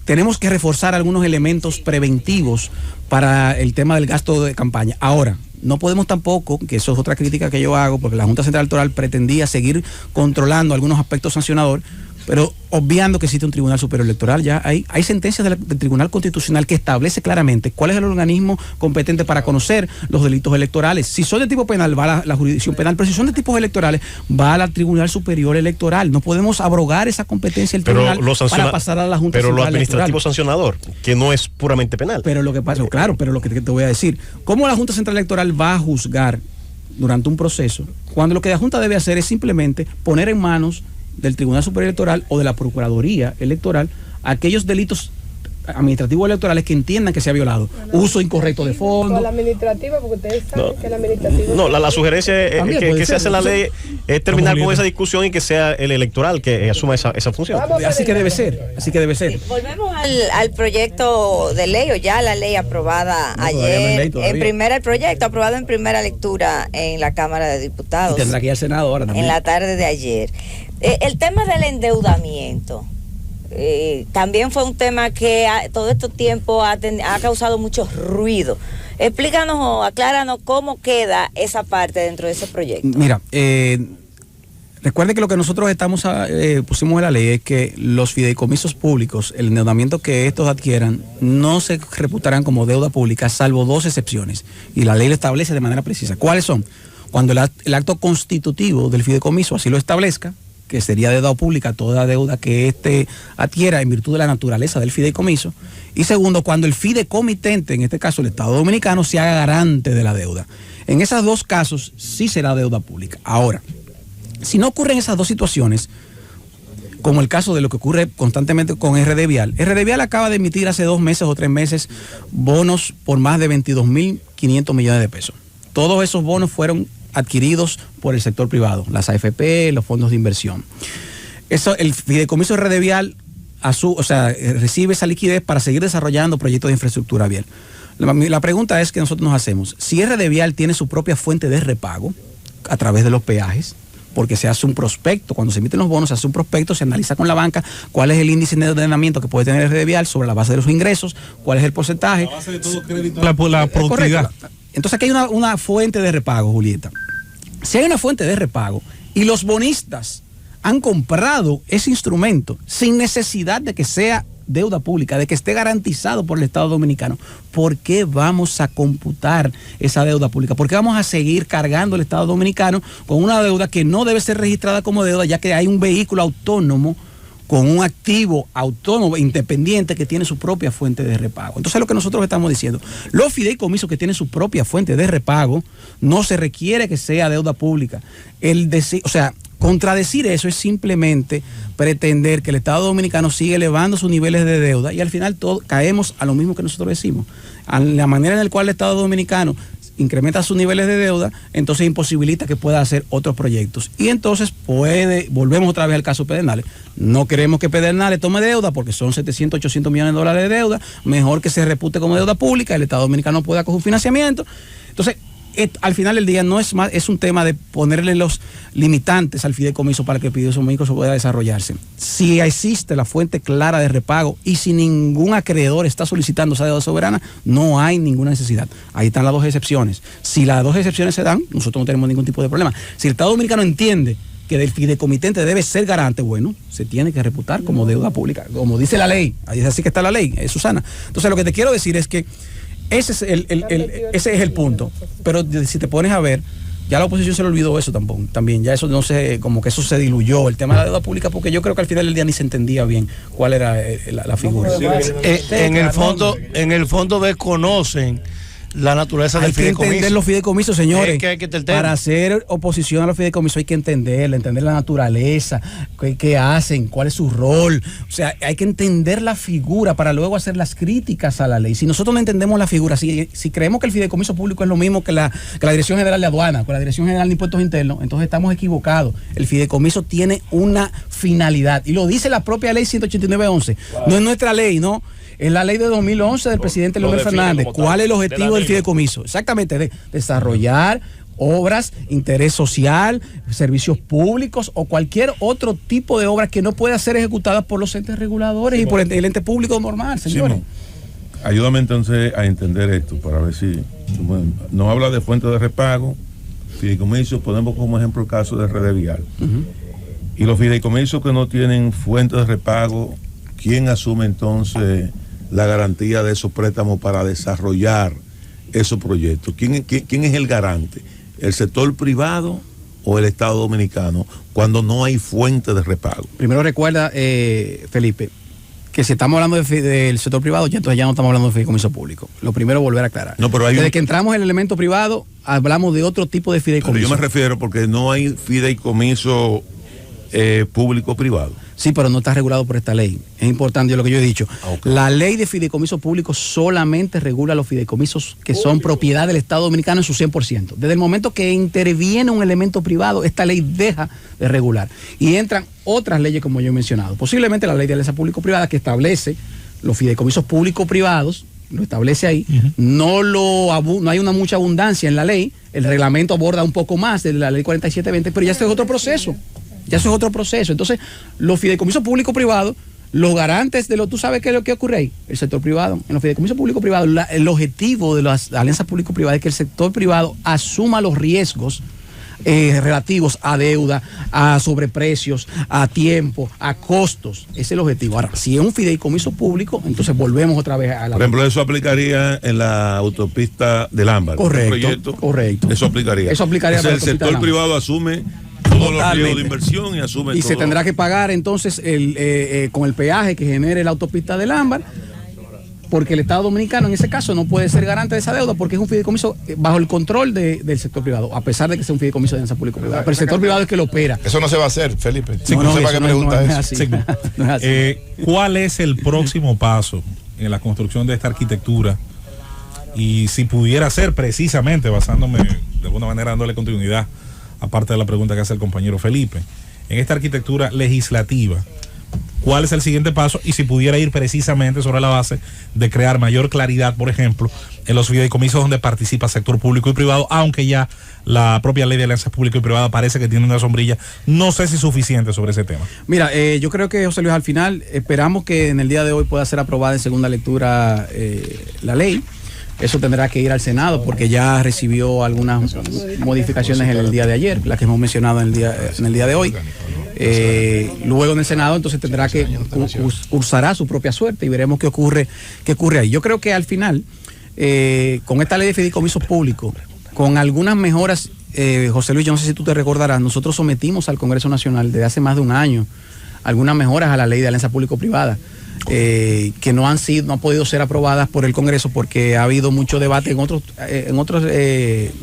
Tenemos que reforzar algunos elementos preventivos para el tema del gasto de campaña. Ahora, no podemos tampoco, que eso es otra crítica que yo hago, porque la Junta Central Electoral pretendía seguir controlando algunos aspectos sancionadores, pero obviando que existe un Tribunal Superior Electoral. Ya hay sentencias del Tribunal Constitucional que establece claramente cuál es el organismo competente para conocer los delitos electorales. Si son de tipo penal, va a la jurisdicción penal, pero si son de tipos electorales, va al Tribunal Superior Electoral. No podemos abrogar esa competencia del tribunal para pasar a la Junta Central Electoral. Pero lo administrativo sancionador, que no es puramente penal. Pero lo que pasa, claro, pero lo que te voy a decir, ¿cómo la Junta Central Electoral va a juzgar durante un proceso cuando lo que la Junta debe hacer es simplemente poner en manos del Tribunal Superior Electoral o de la Procuraduría Electoral aquellos delitos administrativos electorales que entiendan que se ha violado? Uso incorrecto de fondos. La administrativa, porque ustedes saben que la administrativa... No, la sugerencia es que se hace la ley, es terminar con esa discusión y que sea el electoral que asuma esa función. Así que debe ser, Volvemos al proyecto de ley, o ya la ley aprobada ayer, el proyecto aprobado en primera lectura en la Cámara de Diputados. Y tendrá que ir al Senado ahora también. En la tarde de ayer. El tema del endeudamiento también fue un tema que todo este tiempo ha causado mucho ruido. Explícanos o acláranos cómo queda esa parte dentro de ese proyecto. Mira, recuerde que lo que nosotros pusimos en la ley es que los fideicomisos públicos, el endeudamiento que estos adquieran, no se reputarán como deuda pública, salvo dos excepciones. Y la ley lo establece de manera precisa. ¿Cuáles son? Cuando el acto constitutivo del fideicomiso así lo establezca, que sería deuda pública toda deuda que éste adquiera en virtud de la naturaleza del fideicomiso. Y segundo, cuando el fideicomitente, en este caso el Estado Dominicano, se haga garante de la deuda. En esos dos casos sí será deuda pública. Ahora, si no ocurren esas dos situaciones, como el caso de lo que ocurre constantemente con RD Vial. RD Vial acaba de emitir hace 2 meses o 3 meses bonos por más de 22.500 millones de pesos. Todos esos bonos fueron adquiridos por el sector privado, las AFP, los fondos de inversión. El fideicomiso RD Vial recibe esa liquidez para seguir desarrollando proyectos de infraestructura vial. La pregunta es que nosotros nos hacemos, si RD Vial tiene su propia fuente de repago a través de los peajes, porque se hace un prospecto, cuando se emiten los bonos se hace un prospecto, se analiza con la banca cuál es el índice de endeudamiento que puede tener RD Vial sobre la base de los ingresos, cuál es el porcentaje. La base de todo crédito, la productividad. Entonces aquí hay una fuente de repago, Julieta. Si hay una fuente de repago y los bonistas han comprado ese instrumento sin necesidad de que sea deuda pública, de que esté garantizado por el Estado Dominicano, ¿por qué vamos a computar esa deuda pública? ¿Por qué vamos a seguir cargando el Estado Dominicano con una deuda que no debe ser registrada como deuda, ya que hay un vehículo autónomo con un activo autónomo, independiente, que tiene su propia fuente de repago? Entonces, lo que nosotros estamos diciendo, los fideicomisos que tienen su propia fuente de repago, no se requiere que sea deuda pública. Contradecir eso es simplemente pretender que el Estado Dominicano sigue elevando sus niveles de deuda y al final caemos a lo mismo que nosotros decimos. A la manera en la cual el Estado Dominicano incrementa sus niveles de deuda, entonces imposibilita que pueda hacer otros proyectos. Y entonces volvemos otra vez al caso Pedernales. No queremos que Pedernales tome deuda porque son 700, 800 millones de dólares de deuda. Mejor que se repute como deuda pública, el Estado Dominicano pueda coger un financiamiento. Entonces, al final del día no es más, es un tema de ponerle los limitantes al fideicomiso para que el fideicomiso pueda desarrollarse. Si existe la fuente clara de repago y si ningún acreedor está solicitando esa deuda soberana, no hay ninguna necesidad. Ahí están las 2 excepciones. Si las 2 excepciones se dan, nosotros no tenemos ningún tipo de problema. Si el Estado Dominicano entiende que del fideicomitente debe ser garante, bueno, se tiene que reputar como deuda pública, como dice la ley. Ahí es así que está la ley, Susana. Entonces, lo que te quiero decir es que ese es el punto. Pero si te pones a ver, ya la oposición se le olvidó eso también. Ya eso no sé, como que eso se diluyó, el tema de la deuda pública, porque yo creo que al final del día ni se entendía bien cuál era la figura. En el fondo desconocen la naturaleza del fideicomiso. Hay que entender los fideicomisos, señores. Para hacer oposición a los fideicomisos hay que entender la naturaleza, qué hacen, cuál es su rol. O sea, hay que entender la figura para luego hacer las críticas a la ley. Si nosotros no entendemos la figura, si creemos que el fideicomiso público es lo mismo que la Dirección General de Aduana, con la Dirección General de Impuestos Internos, entonces estamos equivocados. El fideicomiso tiene una finalidad y lo dice la propia ley 189.11. No es nuestra ley, ¿no? Es la ley de 2011 del presidente Leonel Fernández. ¿Cuál es el objetivo del fideicomiso? Exactamente, de desarrollar obras, interés social, servicios públicos o cualquier otro tipo de obra que no pueda ser ejecutada por los entes reguladores y por el ente público normal, señores. Ayúdame entonces a entender esto para ver si nos habla de fuente de repago, fideicomisos, ponemos como ejemplo el caso de RD Vial. Y los fideicomisos que no tienen fuente de repago, ¿quién asume entonces la garantía de esos préstamos para desarrollar esos proyectos? ¿Quién es el garante? ¿El sector privado o el Estado Dominicano cuando no hay fuente de repago? Primero recuerda, Felipe, que si estamos hablando del sector privado, entonces ya no estamos hablando de fideicomiso público. Lo primero, volver a aclarar. No, pero desde que entramos en el elemento privado, hablamos de otro tipo de fideicomiso. Pero yo me refiero porque no hay fideicomiso público-privado. Sí, pero no está regulado por esta ley. Es importante lo que yo he dicho. Okay. La ley de fideicomiso público solamente regula los fideicomisos que son propiedad del Estado Dominicano en su 100%. Desde el momento que interviene un elemento privado, esta ley deja de regular. Y entran otras leyes, como yo he mencionado. Posiblemente la ley de alianza público-privada, que establece los fideicomisos público-privados, lo establece ahí. No hay mucha abundancia en la ley. El reglamento aborda un poco más de la ley 4720, pero ya este es otro proceso. Entonces, los fideicomisos público-privados, los garantes de ¿tú sabes qué es lo que ocurre ahí? El sector privado. En los fideicomisos público-privados, el objetivo de las alianzas público-privadas es que el sector privado asuma los riesgos relativos a deuda, a sobreprecios, a tiempo, a costos. Ese es el objetivo. Ahora, si es un fideicomiso público, entonces volvemos otra vez a la... Por ejemplo, eso aplicaría en la autopista del Ámbar. Correcto. Eso aplicaría. Entonces, el sector privado asume todos los riesgos de inversión y asume y todo. Se tendrá que pagar entonces con el peaje que genere la autopista del Ámbar. porque el Estado Dominicano en ese caso no puede ser garante de esa deuda porque es un fideicomiso bajo el control del sector privado, a pesar de que sea un fideicomiso de alianza público-privada. Pero el sector privado es que lo opera. Eso no se va a hacer, Felipe. Sí, no, sepa que pregunta no es eso. así. Sí. No es así. ¿Cuál es el próximo paso en la construcción de esta arquitectura? Y si pudiera ser, precisamente basándome de alguna manera, dándole continuidad, aparte de la pregunta que hace el compañero Felipe, en esta arquitectura legislativa, ¿cuál es el siguiente paso? Y si pudiera ir precisamente sobre la base de crear mayor claridad, por ejemplo, en los fideicomisos donde participa sector público y privado, aunque ya la propia ley de alianzas público y privada parece que tiene una sombrilla, no sé si suficiente sobre ese tema. Mira, yo creo que, José Luis, al final esperamos que en el día de hoy pueda ser aprobada en segunda lectura la ley. Eso tendrá que ir al Senado porque ya recibió algunas modificaciones en el día de ayer, las que hemos mencionado en el día de hoy. Luego en el Senado entonces tendrá que cursará su propia suerte y veremos qué ocurre ahí. Yo creo que al final, con esta ley de fideicomisos públicos, con algunas mejoras, José Luis, yo no sé si tú te recordarás, nosotros sometimos al Congreso Nacional desde hace más de un año algunas mejoras a la ley de alianza público-privada. Que no han podido ser aprobadas por el Congreso porque ha habido mucho debate en otras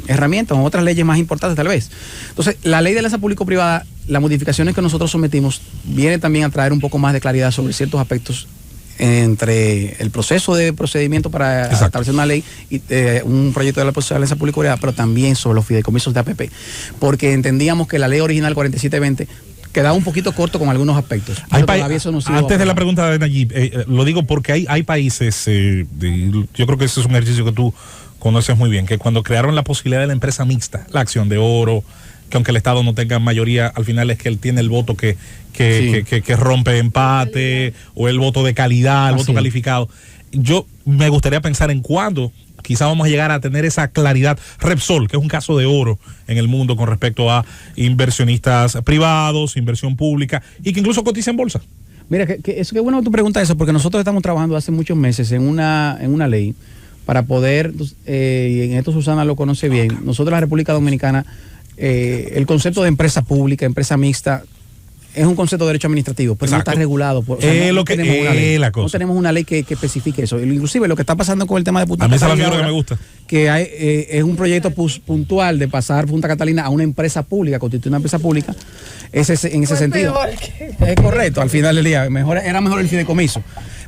herramientas, en otras leyes más importantes tal vez. Entonces, la ley de alianza público-privada, las modificaciones que nosotros sometimos, viene también a traer un poco más de claridad sobre ciertos aspectos entre el proceso de procedimiento para establecer una ley y un proyecto de la alianza público-privada, pero también sobre los fideicomisos de APP, porque entendíamos que la ley original 4720 quedaba un poquito corto con algunos aspectos. Antes de la pregunta de Nayib, lo digo porque hay países, yo creo que ese es un ejercicio que tú conoces muy bien, que cuando crearon la posibilidad de la empresa mixta, la acción de oro, que aunque el Estado no tenga mayoría, al final es que él tiene el voto que rompe empate, o el voto de calidad, el voto calificado. Yo me gustaría pensar en cuándo quizá vamos a llegar a tener esa claridad. Repsol, que es un caso de oro en el mundo con respecto a inversionistas privados, inversión pública, y que incluso cotiza en bolsa. Mira, qué bueno que tú preguntas eso, porque nosotros estamos trabajando hace muchos meses en una ley para poder, y en esto Susana lo conoce bien, nosotros en la República Dominicana, el concepto de empresa pública, empresa mixta, es un concepto de derecho administrativo, pero Exacto. No está regulado. No tenemos una ley que especifique eso. Inclusive lo que está pasando con el tema de Punta Catalina. A mí esa es la figura que me gusta. Que es un proyecto puntual de pasar Punta Catalina a una empresa pública, constituir una empresa pública, en ese sentido. Es correcto, al final del día, era mejor el fideicomiso.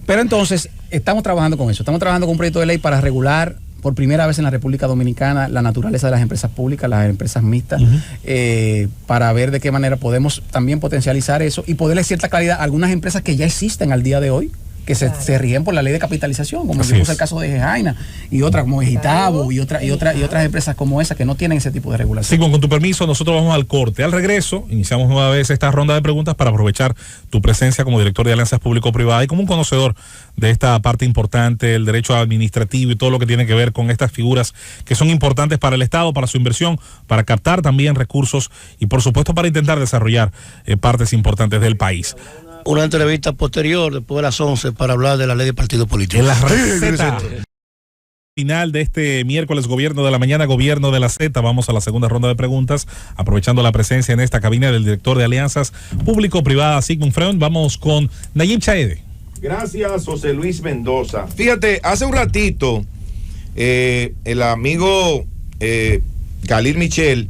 Pero entonces, estamos trabajando con eso. Estamos trabajando con un proyecto de ley para regular por primera vez en la República Dominicana la naturaleza de las empresas públicas, las empresas mixtas, para ver de qué manera podemos también potencializar eso y poderle cierta claridad a algunas empresas que ya existen al día de hoy, que se rigen por la ley de capitalización, como vimos el caso de Gejaina y otras como Gitabo y otras empresas como esa que no tienen ese tipo de regulación. Sí, con tu permiso, nosotros vamos al corte. Al regreso, iniciamos nueva vez esta ronda de preguntas para aprovechar tu presencia como director de alianzas público-privadas y como un conocedor de esta parte importante, el derecho administrativo y todo lo que tiene que ver con estas figuras que son importantes para el Estado, para su inversión, para captar también recursos y por supuesto para intentar desarrollar partes importantes del país. Una entrevista posterior, después de las 11, para hablar de la ley de partidos políticos. En la receta final de este miércoles, Gobierno de la Mañana, Gobierno de la Z. Vamos a la segunda ronda de preguntas, aprovechando la presencia en esta cabina del director de Alianzas Público-Privadas, Sigmund Freund. Vamos con Nayib Chaede. Gracias, José Luis Mendoza. Fíjate, hace un ratito, el amigo Khalil Michel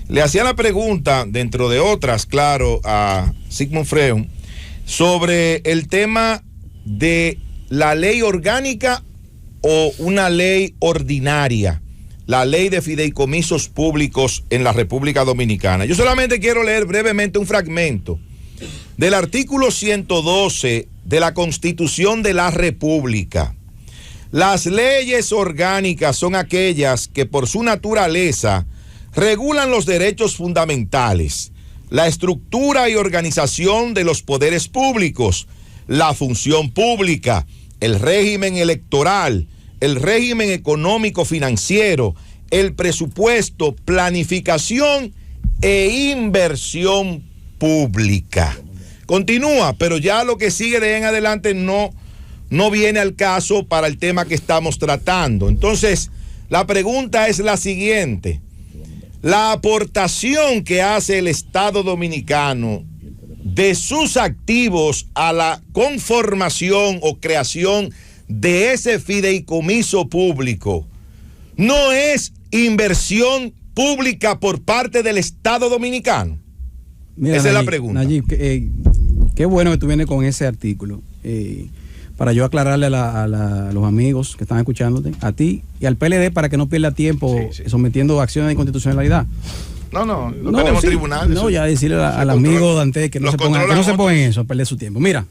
le hacía la pregunta, dentro de otras, claro, a Sigmund Freund, sobre el tema de la ley orgánica o una ley ordinaria, la ley de fideicomisos públicos en la República Dominicana. Yo solamente quiero leer brevemente un fragmento del artículo 112 de la Constitución de la República. Las leyes orgánicas son aquellas que por su naturaleza regulan los derechos fundamentales, la estructura y organización de los poderes públicos, la función pública, el régimen electoral, el régimen económico financiero, el presupuesto, planificación e inversión pública. Continúa, pero ya lo que sigue de ahí en adelante no viene al caso para el tema que estamos tratando. Entonces, la pregunta es la siguiente. La aportación que hace el Estado Dominicano de sus activos a la conformación o creación de ese fideicomiso público no es inversión pública por parte del Estado Dominicano? Mira, Esa Nayib, es la pregunta. Nayib, qué bueno que tú vienes con ese artículo. Para yo aclararle a los amigos que están escuchándote, a ti y al PLD, para que no pierda tiempo sometiendo acciones de inconstitucionalidad. No tenemos tribunales. No, ya decirle al amigo Dante que no se ponga en eso, a perder su tiempo. Mira,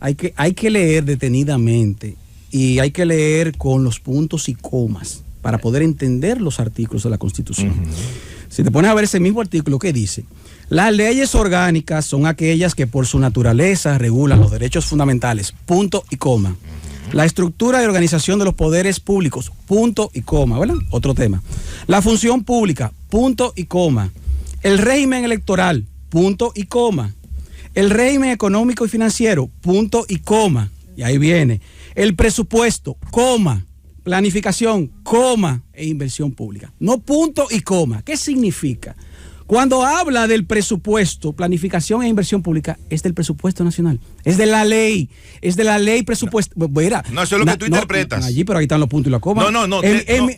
hay que leer detenidamente y hay que leer con los puntos y comas para poder entender los artículos de la Constitución. Si te pones a ver ese mismo artículo, ¿qué dice? Las leyes orgánicas son aquellas que por su naturaleza regulan los derechos fundamentales, punto y coma. La estructura de organización de los poderes públicos, punto y coma, ¿verdad? Otro tema. La función pública, punto y coma. El régimen electoral, punto y coma. El régimen económico y financiero, punto y coma. Y ahí viene. El presupuesto, coma. Planificación, coma, e inversión pública. No punto y coma. ¿Qué significa? Cuando habla del presupuesto, planificación e inversión pública, es del presupuesto nacional. Es de la ley presupuesto. Mira, no, eso es lo que tú interpretas. Allí, pero ahí están los puntos y la coma. No.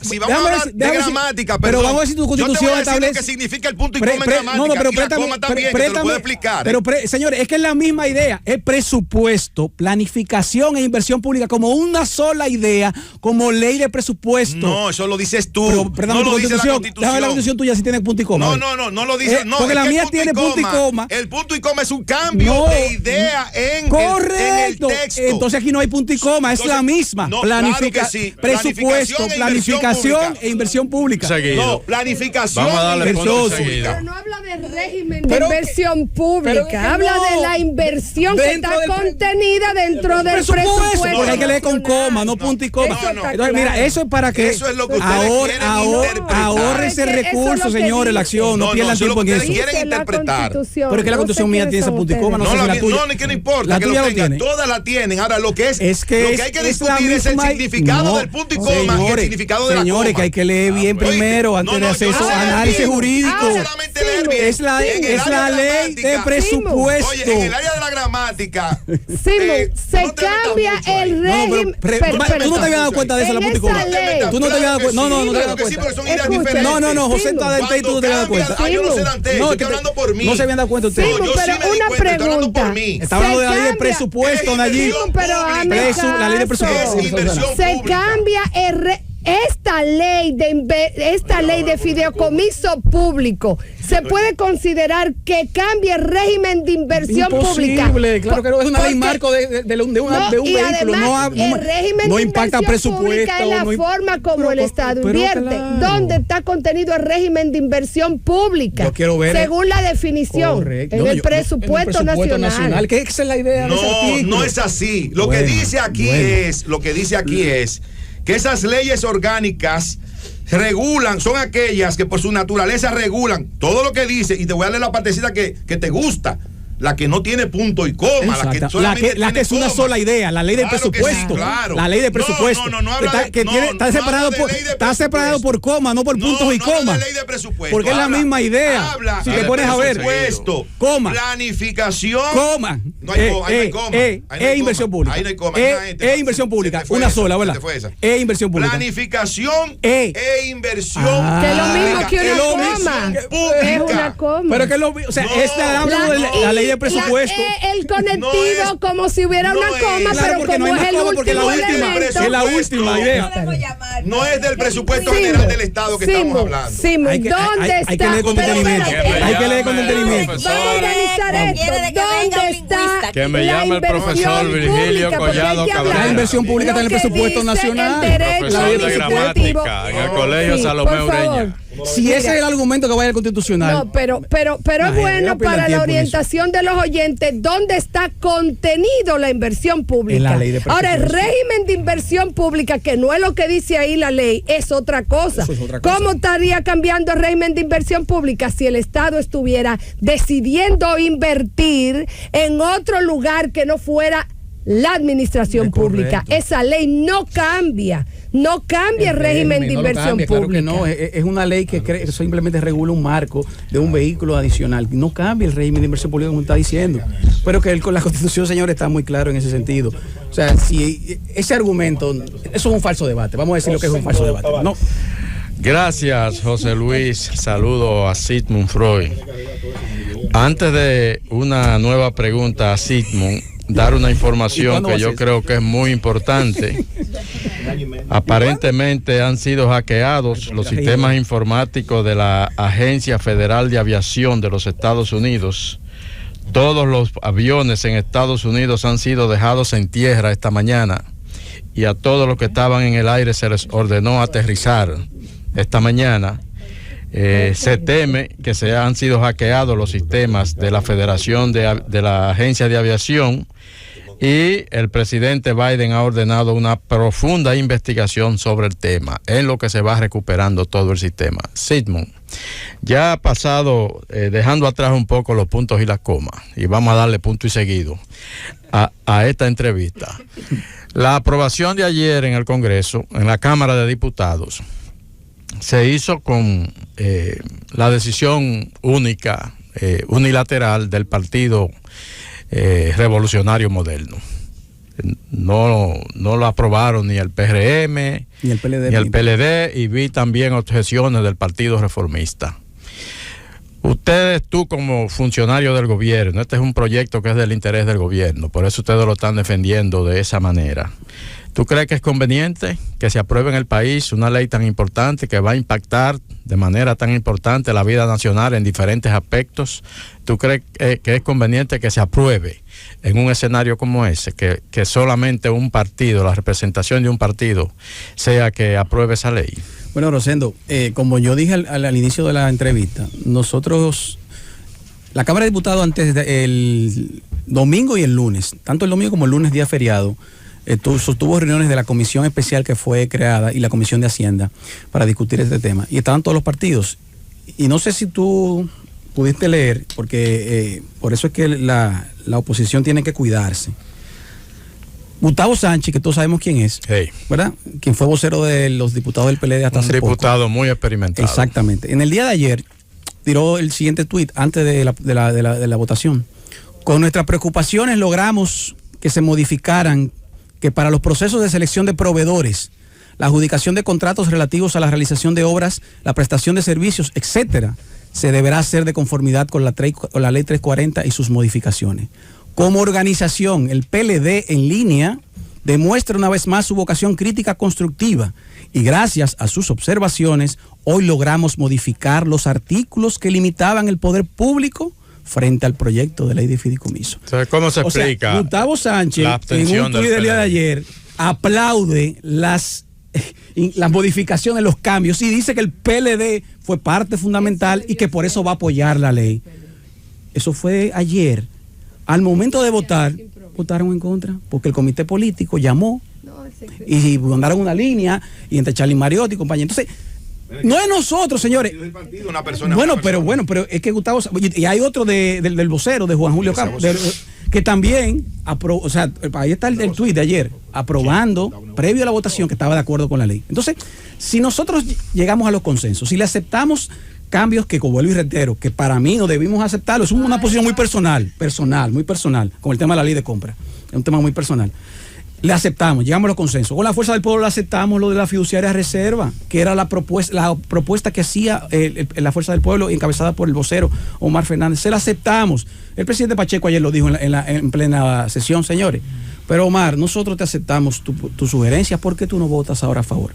Si vamos a hablar de gramática, pero vamos a ver si tu Constitución establece lo que significa el punto y coma en gramática. Y la coma también, que te lo puedo explicar. Pero, señores, es que es la misma idea. Es presupuesto, planificación e inversión pública como una sola idea, como ley de presupuesto. No, eso lo dices tú. Pero, no lo dice la Constitución. Déjame la Constitución tuya si tiene punto y coma. No lo dice. No, porque la mía tiene punto y coma. El punto y coma es un cambio de idea en el texto. Entonces aquí no hay punto y coma, es la misma. Claro que sí. Presupuesto, planificación e inversión pública. No, planificación Vamos a darle punto seguido. Pero no habla de régimen de inversión pública, habla de la inversión que está contenida dentro del presupuesto. Porque hay que leer con coma, no punto y coma. Entonces, mira, eso es para que ahorre ese recurso, señores, la acción, no pierdan tiempo en eso. Quieren interpretar. Pero es que la Constitución mía tiene ese punto y coma, no sé si la tuya. No, que no importa, la que tuya lo tenga. tiene. Todas la tienen. Ahora, lo que hay que discutir es el significado del punto y coma y el significado de la coma. Señores, que hay que leer bien primero antes de hacer eso. Análisis jurídico. Es la ley de presupuesto. Oye, en el área de la gramática. Se cambia el régimen. Tú no te habías dado cuenta de eso, la punto y coma. Tú no te habías dado cuenta. No te habías dado cuenta. No, José está Dante y tú no te habías dado cuenta. Yo no sé Dante, estoy hablando por mí. No se habían dado cuenta ustedes. Pero una pregunta. Está hablando de la ley de presupuesto, Nayib. La ley de presupuesto. Se cambia esta ley de fideicomiso público. ¿Se puede considerar que cambie el régimen de inversión pública? Imposible, claro que no, es una ley marco de un vehículo. Además, el régimen no de impacta inversión presupuesto. Pública es la forma como el Estado invierte. Claro. ¿Dónde está contenido el régimen de inversión pública? Yo quiero ver según la definición. Correcto. En el presupuesto nacional. ¿Qué es la idea de ese artículo? No es así. Lo que dice aquí es que esas leyes orgánicas regulan, son aquellas que por su naturaleza regulan todo lo que dice, y te voy a leer la partecita que te gusta, la que no tiene punto y coma, la que es una sola idea, la ley del presupuesto. Claro. La ley de presupuesto. Está separado por coma, no por puntos y coma. Ley de presupuesto. Porque es la misma idea. Si te pones a ver, presupuesto, coma, planificación, coma, no hay coma, inversión pública. Ahí no hay coma. Inversión pública, una sola, ¿verdad? Inversión pública. Planificación e inversión. Que es lo mismo que una coma. Es una coma. Pero que es lo mismo, o sea, la ley de presupuesto. El conectivo como si hubiera una coma, claro, pero como no es el último elemento. Es la última idea. No es del presupuesto general del Estado que estamos hablando. ¿Dónde está? Hay que leer con detenimiento. Hay que leer con detenimiento. Vamos a organizar esto. ¿Dónde está? Que me llame el profesor Virgilio Collado Cabral. La inversión pública está en el presupuesto nacional. Profesor de gramática en el Colegio Salomé Ureña. Si ese es el argumento que vaya al Constitucional. No, pero es bueno para la orientación de los oyentes dónde está contenido la inversión pública. En la ley de presupuesto. Ahora, el régimen de inversión pública, que no es lo que dice ahí la ley, es otra cosa. ¿Cómo estaría cambiando el régimen de inversión pública si el Estado estuviera decidiendo invertir en otro lugar que no fuera la administración pública? Esa ley no cambia. No cambia el régimen de inversión pública. Claro que no, es una ley que simplemente regula un marco de un vehículo adicional. No cambia el régimen de inversión pública como está diciendo. Pero que con la Constitución, señores, está muy claro en ese sentido. O sea, si ese argumento, eso es un falso debate. Vamos a decir lo que es un falso debate. No. Gracias, José Luis. Saludo a Sigmund Freud. Antes de una nueva pregunta a Sigmund, dar una información que yo creo que es muy importante. Aparentemente han sido hackeados los sistemas informáticos de la Agencia Federal de Aviación de los Estados Unidos. Todos los aviones en Estados Unidos han sido dejados en tierra esta mañana y a todos los que estaban en el aire se les ordenó aterrizar esta mañana. Se teme que se han sido hackeados los sistemas de la Federación de la Agencia de Aviación y el presidente Biden ha ordenado una profunda investigación sobre el tema, en lo que se va recuperando todo el sistema. Sigmund, ya ha pasado, dejando atrás un poco los puntos y las comas, y vamos a darle punto y seguido a esta entrevista. La aprobación de ayer en el Congreso, en la Cámara de Diputados, se hizo con la decisión única, unilateral del Partido Revolucionario Moderno. No lo aprobaron ni el PRM ni el PLD, ni el PLD, y vi también objeciones del Partido Reformista. Ustedes, tú como funcionario del gobierno, este es un proyecto que es del interés del gobierno, por eso ustedes lo están defendiendo de esa manera. ¿Tú crees que es conveniente que se apruebe en el país una ley tan importante que va a impactar de manera tan importante la vida nacional en diferentes aspectos? ¿Tú crees que es conveniente que se apruebe en un escenario como ese, que solamente un partido, la representación de un partido, sea que apruebe esa ley? Bueno, Rosendo, como yo dije al inicio de la entrevista, nosotros, la Cámara de Diputados antes el domingo y el lunes, tanto el domingo como el lunes, día feriado, sostuvo reuniones de la comisión especial que fue creada y la comisión de Hacienda para discutir este tema. Y estaban todos los partidos. Y no sé si tú pudiste leer, porque por eso es que la oposición tiene que cuidarse. Gustavo Sánchez, que todos sabemos quién es, hey, ¿verdad? Quien fue vocero de los diputados del PLD hasta hace poco. Un diputado muy experimentado. Exactamente. En el día de ayer tiró el siguiente tuit antes de la votación. Con nuestras preocupaciones logramos que se modificaran que para los procesos de selección de proveedores, la adjudicación de contratos relativos a la realización de obras, la prestación de servicios, etcétera, se deberá hacer de conformidad con la ley 340 y sus modificaciones. Como organización, el PLD en línea demuestra una vez más su vocación crítica constructiva y gracias a sus observaciones, hoy logramos modificar los artículos que limitaban el poder público frente al proyecto de ley de fideicomiso. Entonces, ¿cómo se explica? Gustavo Sánchez, en un tuit del día de ayer, aplaude las modificaciones, los cambios, y dice que el PLD fue parte fundamental y que por eso va a apoyar la ley. Eso fue ayer. Al momento de votar, votaron en contra, porque el comité político llamó y mandaron una línea, y entre Charlie Mariotti y compañía. Entonces, no es nosotros, señores. Bueno, pero es que Gustavo, y hay otro del vocero, de Juan Julio Campos, que también aprobó, o sea, ahí está el tuit de ayer, aprobando, previo a la votación, que estaba de acuerdo con la ley. Entonces, si nosotros llegamos a los consensos, si le aceptamos cambios que, como vuelvo y reitero, que para mí no debimos aceptarlo, es una posición muy personal, muy personal, con el tema de la ley de compra, es un tema muy personal. Le aceptamos, llegamos a los consensos. Con la fuerza del pueblo le aceptamos lo de la fiduciaria reserva, que era la propuesta que hacía la fuerza del pueblo, encabezada por el vocero Omar Fernández. Se la aceptamos. El presidente Pacheco ayer lo dijo en plena sesión, señores. Pero Omar, nosotros te aceptamos tus sugerencias, ¿por qué tú no votas ahora a favor?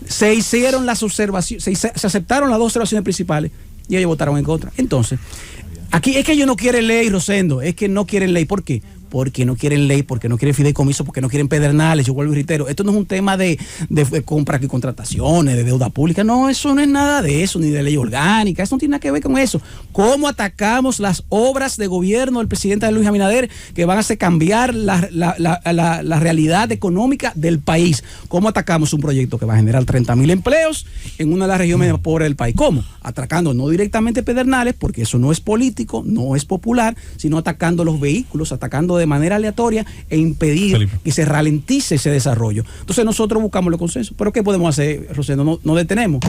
Se hicieron las observaciones, se aceptaron las dos observaciones principales y ellos votaron en contra. Entonces, aquí es que ellos no quieren ley, Rosendo, es que no quieren ley. ¿Por qué? Porque no quieren ley, porque no quieren fideicomiso, porque no quieren pedernales. Yo vuelvo y reitero, esto no es un tema de compras y contrataciones, de deuda pública. No, eso no es nada de eso, ni de ley orgánica. Eso no tiene nada que ver con eso. ¿Cómo atacamos las obras de gobierno del presidente Luis Abinader que van a hacer cambiar la realidad económica del país? ¿Cómo atacamos un proyecto que va a generar 30,000 empleos en una de las regiones más pobres del país? ¿Cómo? Atacando no directamente pedernales, porque eso no es político, no es popular, sino atacando los vehículos, atacando de manera aleatoria e impedir que se ralentice ese desarrollo. Entonces nosotros buscamos los consensos. ¿Pero qué podemos hacer, Rosendo? No detenemos.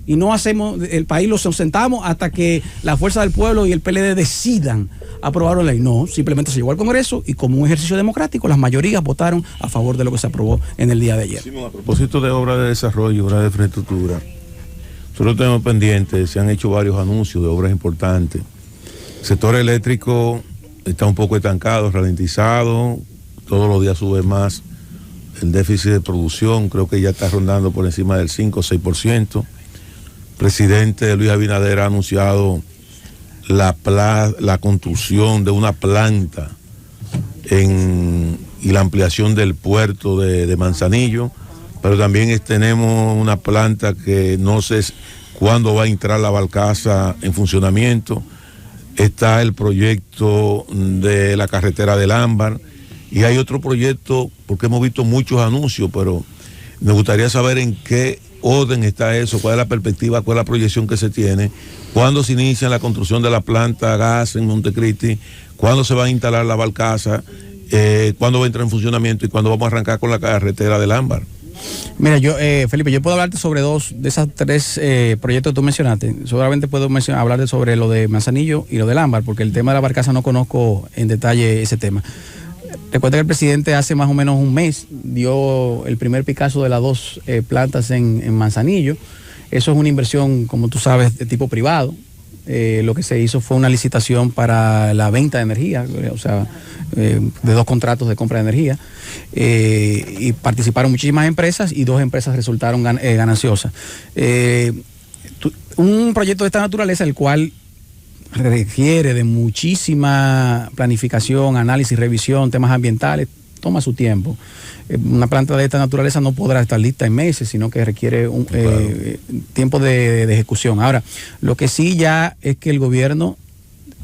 y no hacemos el país, lo sentamos hasta que la Fuerza del Pueblo y el PLD decidan aprobar la ley. No, simplemente se llegó al Congreso y como un ejercicio democrático las mayorías votaron a favor de lo que se aprobó en el día de ayer. A propósito de obras de desarrollo, obras de infraestructura, nosotros tenemos pendientes, se han hecho varios anuncios de obras importantes. El sector eléctrico está un poco estancado, ralentizado, todos los días sube más. El déficit de producción creo que ya está rondando por encima del 5 o 6%. El presidente Luis Abinader ha anunciado la construcción de una planta y la ampliación del puerto de Manzanillo, pero también tenemos una planta que no sé cuándo va a entrar la barcaza en funcionamiento. Está el proyecto de la carretera del Ámbar y hay otro proyecto, porque hemos visto muchos anuncios, pero me gustaría saber en qué orden está eso, cuál es la perspectiva, cuál es la proyección que se tiene, cuándo se inicia la construcción de la planta gas en Montecristi, cuándo se va a instalar la barcaza, cuándo va a entrar en funcionamiento y cuándo vamos a arrancar con la carretera del Ámbar. Mira, Felipe, yo puedo hablarte sobre dos de esas tres proyectos que tú mencionaste. Seguramente puedo hablarte sobre lo de Manzanillo y lo del Ámbar, porque el tema de la barcaza no conozco en detalle ese tema. Recuerda que el presidente hace más o menos un mes dio el primer Picasso de las dos plantas en Manzanillo. Eso es una inversión, como tú sabes, de tipo privado. Lo que se hizo fue una licitación para la venta de energía, o sea, de 2 contratos de compra de energía, y participaron muchísimas empresas y 2 empresas resultaron gananciosas. Un proyecto de esta naturaleza, el cual requiere de muchísima planificación, análisis, revisión, temas ambientales, toma su tiempo. Una planta de esta naturaleza no podrá estar lista en meses, sino que requiere un tiempo de ejecución. Ahora, lo que sí ya es que el gobierno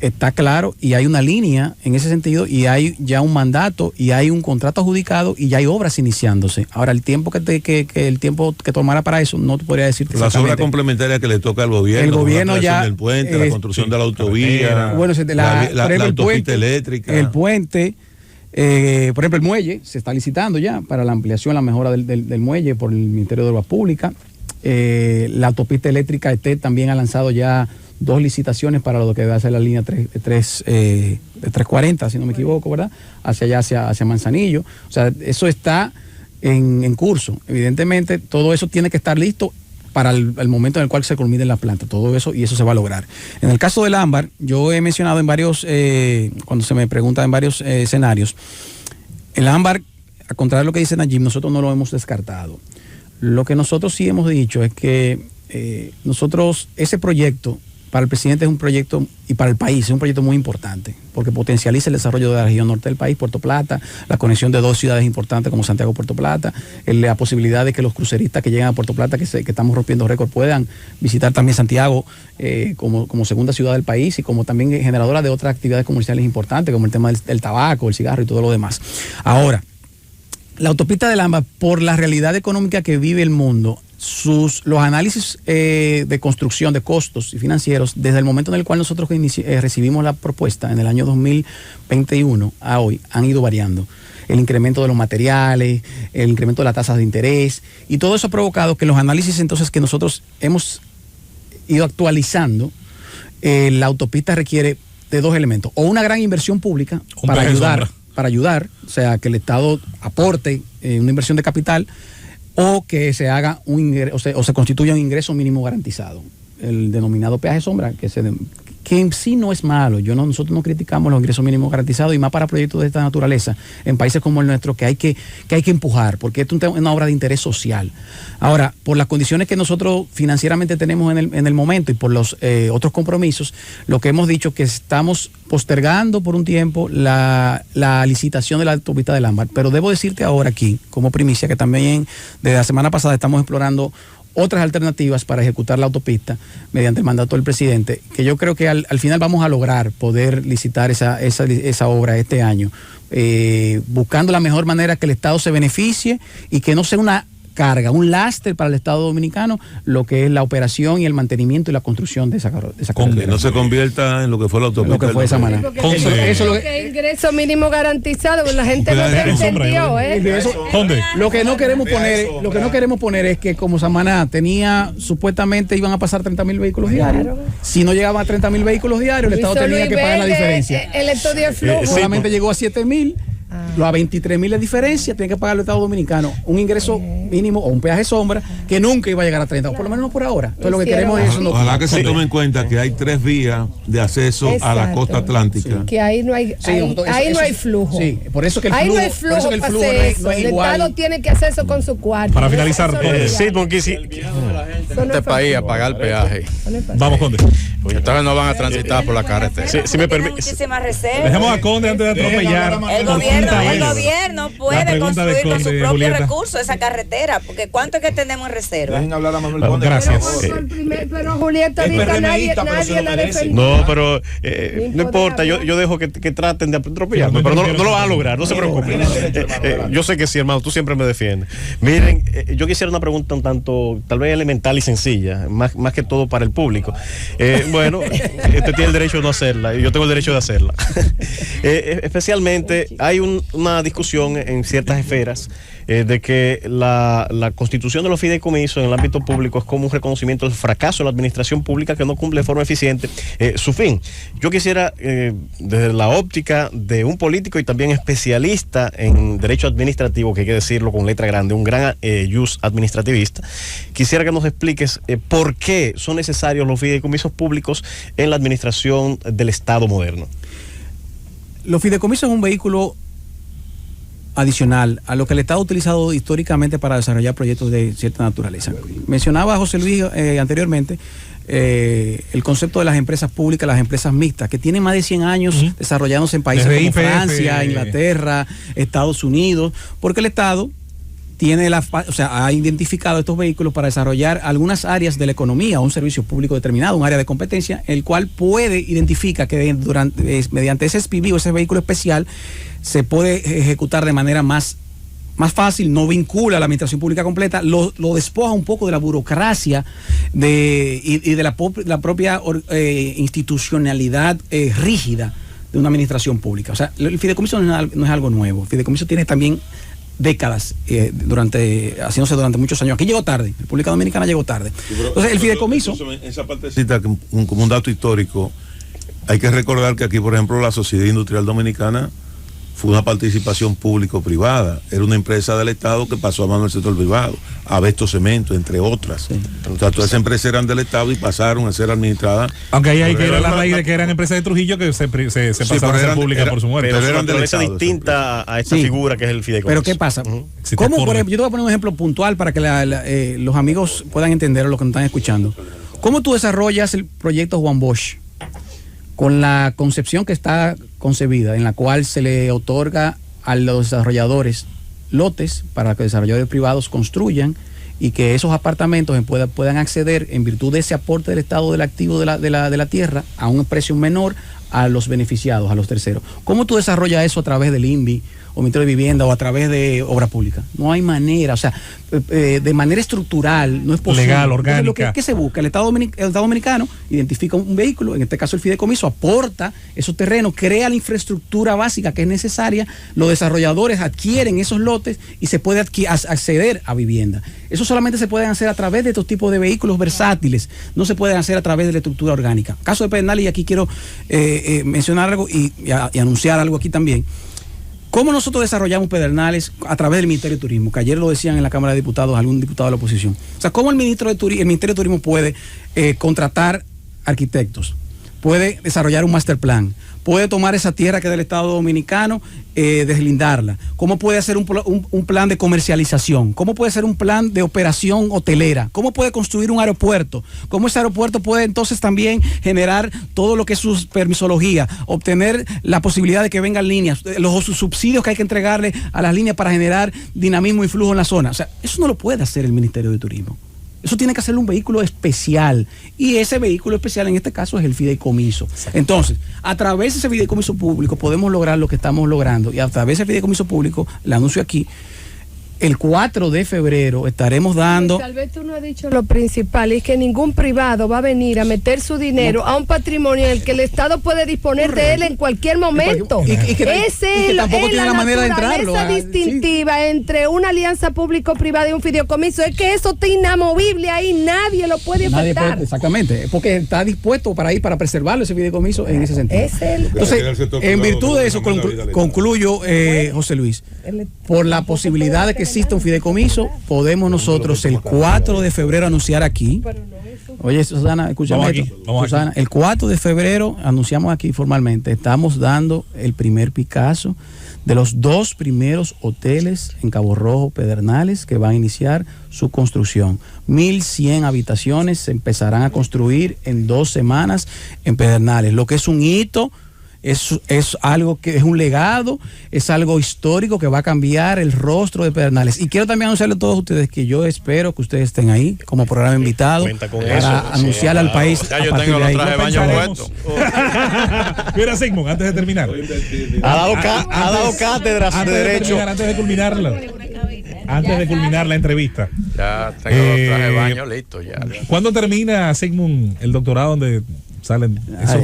está claro y hay una línea en ese sentido y hay ya un mandato y hay un contrato adjudicado y ya hay obras iniciándose. Ahora, el tiempo el tiempo que tomará para eso no te podría decir. Las obras complementarias que le toca al gobierno. El gobierno ya del puente, la construcción de la autovía, bueno, la autopista eléctrica, el puente. Por ejemplo, el muelle se está licitando ya para la ampliación, la mejora del muelle por el Ministerio de Obras Públicas. La autopista eléctrica también ha lanzado ya 2 licitaciones para lo que va a ser la línea 340, si no me equivoco, ¿verdad? Hacia allá, hacia Manzanillo. O sea, eso está en curso. Evidentemente, todo eso tiene que estar listo para el momento en el cual se culmine la planta, todo eso, y eso se va a lograr. En el caso del Ámbar, yo he mencionado en varios, cuando se me pregunta en varios escenarios, el Ámbar, a contrario de lo que dice Nayib, nosotros no lo hemos descartado. Lo que nosotros sí hemos dicho es que nosotros, ese proyecto, para el presidente es un proyecto, y para el país es un proyecto muy importante, porque potencializa el desarrollo de la región norte del país, Puerto Plata, la conexión de 2 ciudades importantes como Santiago y Puerto Plata, la posibilidad de que los cruceristas que llegan a Puerto Plata, que estamos rompiendo récord, puedan visitar también Santiago como segunda ciudad del país y como también generadora de otras actividades comerciales importantes, como el tema del tabaco, el cigarro y todo lo demás. Ahora, la autopista del Ámbar, por la realidad económica que vive el mundo, los análisis de construcción de costos y financieros, desde el momento en el cual nosotros recibimos la propuesta en el año 2021 a hoy, han ido variando. El incremento de los materiales, el incremento de las tasas de interés, y todo eso ha provocado que los análisis entonces que nosotros hemos ido actualizando, la autopista requiere de 2 elementos: o una gran inversión pública para ayudar, o sea, que el Estado aporte una inversión de capital, o que se haga o se constituya un ingreso mínimo garantizado, el denominado peaje sombra, que en sí no es malo. Nosotros no criticamos los ingresos mínimos garantizados, y más para proyectos de esta naturaleza en países como el nuestro, que hay que empujar, porque esto es una obra de interés social. Ahora, por las condiciones que nosotros financieramente tenemos en el momento y por los otros compromisos, lo que hemos dicho es que estamos postergando por un tiempo la licitación de la autopista del Ámbar. Pero debo decirte ahora aquí, como primicia, que también desde la semana pasada estamos explorando otras alternativas para ejecutar la autopista mediante el mandato del presidente, que yo creo que al final vamos a lograr poder licitar esa obra este año, buscando la mejor manera que el Estado se beneficie y que no sea una carga, un lastre para el Estado Dominicano, lo que es la operación y el mantenimiento y la construcción de esa Que no se convierta en lo que fue la autopista. Lo que fue Samaná. Eso es lo que ingreso mínimo garantizado, la gente no te entendió, Lo que no queremos poner es que como Samaná tenía, supuestamente iban a pasar 30.000 vehículos diarios. Si no llegaban a 30.000 vehículos diarios, el Estado tenía que pagar la diferencia. El estudio de flujo. Solamente llegó a 7.000. A 23.000 de diferencia tiene que pagar el Estado Dominicano un ingreso mínimo o un peaje sombra que nunca iba a llegar a 30, o por lo menos no por ahora. Entonces lo que queremos es eso. Ojalá que se tome en cuenta que hay 3 vías de acceso a la costa atlántica. Que ahí no hay, ahí no hay flujo. Sí, por eso que el ahí flujo, no hay flujo, por eso que el flujo no es el igual. Estado tiene que hacer eso con su cuarto. Para finalizar, sí, porque si este país a pagar el peaje. Vamos, Conde. Porque entonces no van a transitar por la carretera. si me permite. Muchísimas reservas. Dejemos a Conde antes de atropellar. El gobierno puede construir con su propio recurso esa carretera, porque ¿cuánto es que tenemos en reserva? Dejen hablar a Manuel Conde. Gracias. Pero Julieta, ahorita nadie la defendió. No, pero no importa, yo dejo que traten de atropellarme, pero no lo van a lograr, no se preocupen. Yo sé que sí, hermano, tú siempre me defiendes. Miren, yo quisiera una pregunta un tanto, tal vez elemental y sencilla, más que todo para el público. Bueno, usted tiene el derecho de no hacerla, y yo tengo el derecho de hacerla. Especialmente, hay una discusión en ciertas esferas de que la constitución de los fideicomisos en el ámbito público es como un reconocimiento del fracaso de la administración pública que no cumple de forma eficiente su fin. Yo quisiera, desde la óptica de un político y también especialista en derecho administrativo, que hay que decirlo con letra grande, un gran jus administrativista, quisiera que nos expliques por qué son necesarios los fideicomisos públicos en la administración del Estado moderno. Los fideicomisos es un vehículo adicional a lo que el Estado ha utilizado históricamente para desarrollar proyectos de cierta naturaleza. Mencionaba José Luis anteriormente el concepto de las empresas públicas, las empresas mixtas, que tienen más de 100 años desarrollándose en países como Francia, Inglaterra, Estados Unidos, porque el Estado ha identificado estos vehículos para desarrollar algunas áreas de la economía o un servicio público determinado, un área de competencia, el cual identifica que mediante ese SPV o ese vehículo especial se puede ejecutar de manera más fácil, no vincula a la administración pública completa, lo despoja un poco de la burocracia y de la propia institucionalidad rígida de una administración pública. O sea, el fideicomiso no es algo nuevo. El fideicomiso tiene también décadas haciéndose durante muchos años. Aquí llegó tarde, República Dominicana llegó tarde. Entonces, el fideicomiso... Esa partecita, como un dato histórico, hay que recordar que aquí, por ejemplo, la Sociedad Industrial Dominicana fue una participación público-privada. Era una empresa del Estado que pasó a mano del sector privado, Abesto Cemento, entre otras. Sí. O sea, todas esas empresas eran del Estado y pasaron a ser administradas. Aunque ahí hay que ir a la raíz de que eran empresas de Trujillo que se pasaron a ser públicas por su muerte. Pero eran naturaleza distinta a esta figura que es el fideicomiso. Pero ¿qué pasa? ¿Cómo, por ejemplo, yo te voy a poner un ejemplo puntual para que los amigos puedan entender lo que nos están escuchando. ¿Cómo tú desarrollas el proyecto Juan Bosch con la concepción que está concebida, en la cual se le otorga a los desarrolladores lotes para que los desarrolladores privados construyan y que esos apartamentos puedan acceder en virtud de ese aporte del Estado del activo de la tierra a un precio menor a los beneficiados, a los terceros? ¿Cómo tú desarrollas eso a través del INVI o Ministerio de Vivienda o a través de obra pública? No hay manera, o sea, de manera estructural no es posible. Legal, orgánica. Entonces, ¿qué se busca? El Estado Dominicano identifica un vehículo, en este caso el fideicomiso, aporta esos terrenos, crea la infraestructura básica que es necesaria, los desarrolladores adquieren esos lotes y se puede acceder a vivienda. Eso solamente se puede hacer a través de estos tipos de vehículos versátiles, no se puede hacer a través de la estructura orgánica. Caso de Pedernales, y aquí quiero mencionar algo y anunciar algo aquí también. ¿Cómo nosotros desarrollamos Pedernales a través del Ministerio de Turismo? Que ayer lo decían en la Cámara de Diputados algún diputado de la oposición. O sea, ¿cómo el Ministerio de Turismo puede contratar arquitectos? Puede desarrollar un master plan, puede tomar esa tierra que es del Estado Dominicano, deslindarla. ¿Cómo puede hacer un plan de comercialización? ¿Cómo puede hacer un plan de operación hotelera? ¿Cómo puede construir un aeropuerto? ¿Cómo ese aeropuerto puede entonces también generar todo lo que es su permisología, obtener la posibilidad de que vengan líneas, los subsidios que hay que entregarle a las líneas para generar dinamismo y flujo en la zona? O sea, eso no lo puede hacer el Ministerio de Turismo. Eso tiene que hacerlo un vehículo especial. Y ese vehículo especial en este caso es el fideicomiso. Entonces, a través de ese fideicomiso público podemos lograr lo que estamos logrando. Y a través de ese fideicomiso público, le anuncio aquí, el 4 de febrero estaremos dando... Tal vez tú no has dicho lo principal, y es que ningún privado va a venir a meter su dinero a un patrimonio en el que el Estado puede disponer de él en cualquier momento. Ese tampoco tiene la manera de entrarlo. Esa distintiva entre una alianza público-privada y un fideicomiso es que eso está inamovible ahí, nadie lo puede afectar. Exactamente, porque está dispuesto para ir para preservarlo ese fideicomiso en ese sentido. Entonces, en virtud de eso, concluyo, José Luis, por la posibilidad de que existe un fideicomiso, podemos nosotros el 4 de febrero anunciar aquí. Oye, Susana, escúchame esto. Susana, el 4 de febrero anunciamos aquí formalmente, estamos dando el primer Picasso de los 2 primeros hoteles en Cabo Rojo, Pedernales, que van a iniciar su construcción. 1.100 habitaciones se empezarán a construir en 2 semanas en Pedernales, lo que es un hito. Es algo que es un legado, es algo histórico que va a cambiar el rostro de Pedernales. Y quiero también anunciarle a todos ustedes que yo espero que ustedes estén ahí como programa invitado para anunciarle al país. Ya yo tengo los trajes de baño puestos. Mira, Sigmund, antes de terminar. Ha dado cátedras de derecho. Antes de culminar la entrevista. Ya tengo los trajes de baño listos ya. ¿Cuándo termina, Sigmund, el doctorado donde salen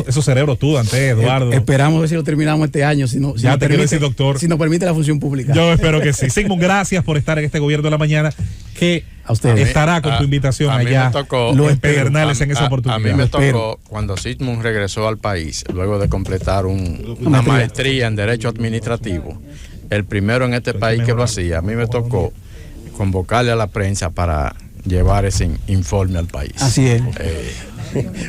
esos cerebros tú, Dante, Eduardo? Esperamos ver si lo terminamos este año, si nos permite la función pública. Yo espero que sí. Sigmund, gracias por estar en este Gobierno de la Mañana, que a usted estará con tu invitación allá en Pedernales en esa oportunidad. A mí me tocó, cuando Sigmund regresó al país, luego de completar una maestría en Derecho Administrativo, el primero en este país que lo hacía, a mí me tocó convocarle a la prensa para llevar ese informe al país. Así es.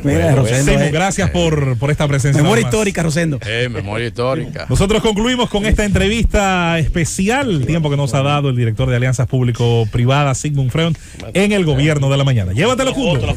Mira, Rosendo, gracias por esta presencia. Memoria histórica, Rosendo. Memoria histórica. Nosotros concluimos con esta entrevista especial, el tiempo que nos ha dado el director de Alianzas Público-Privadas, Sigmund Freund, en el Gobierno de la Mañana. Llévatelo junto.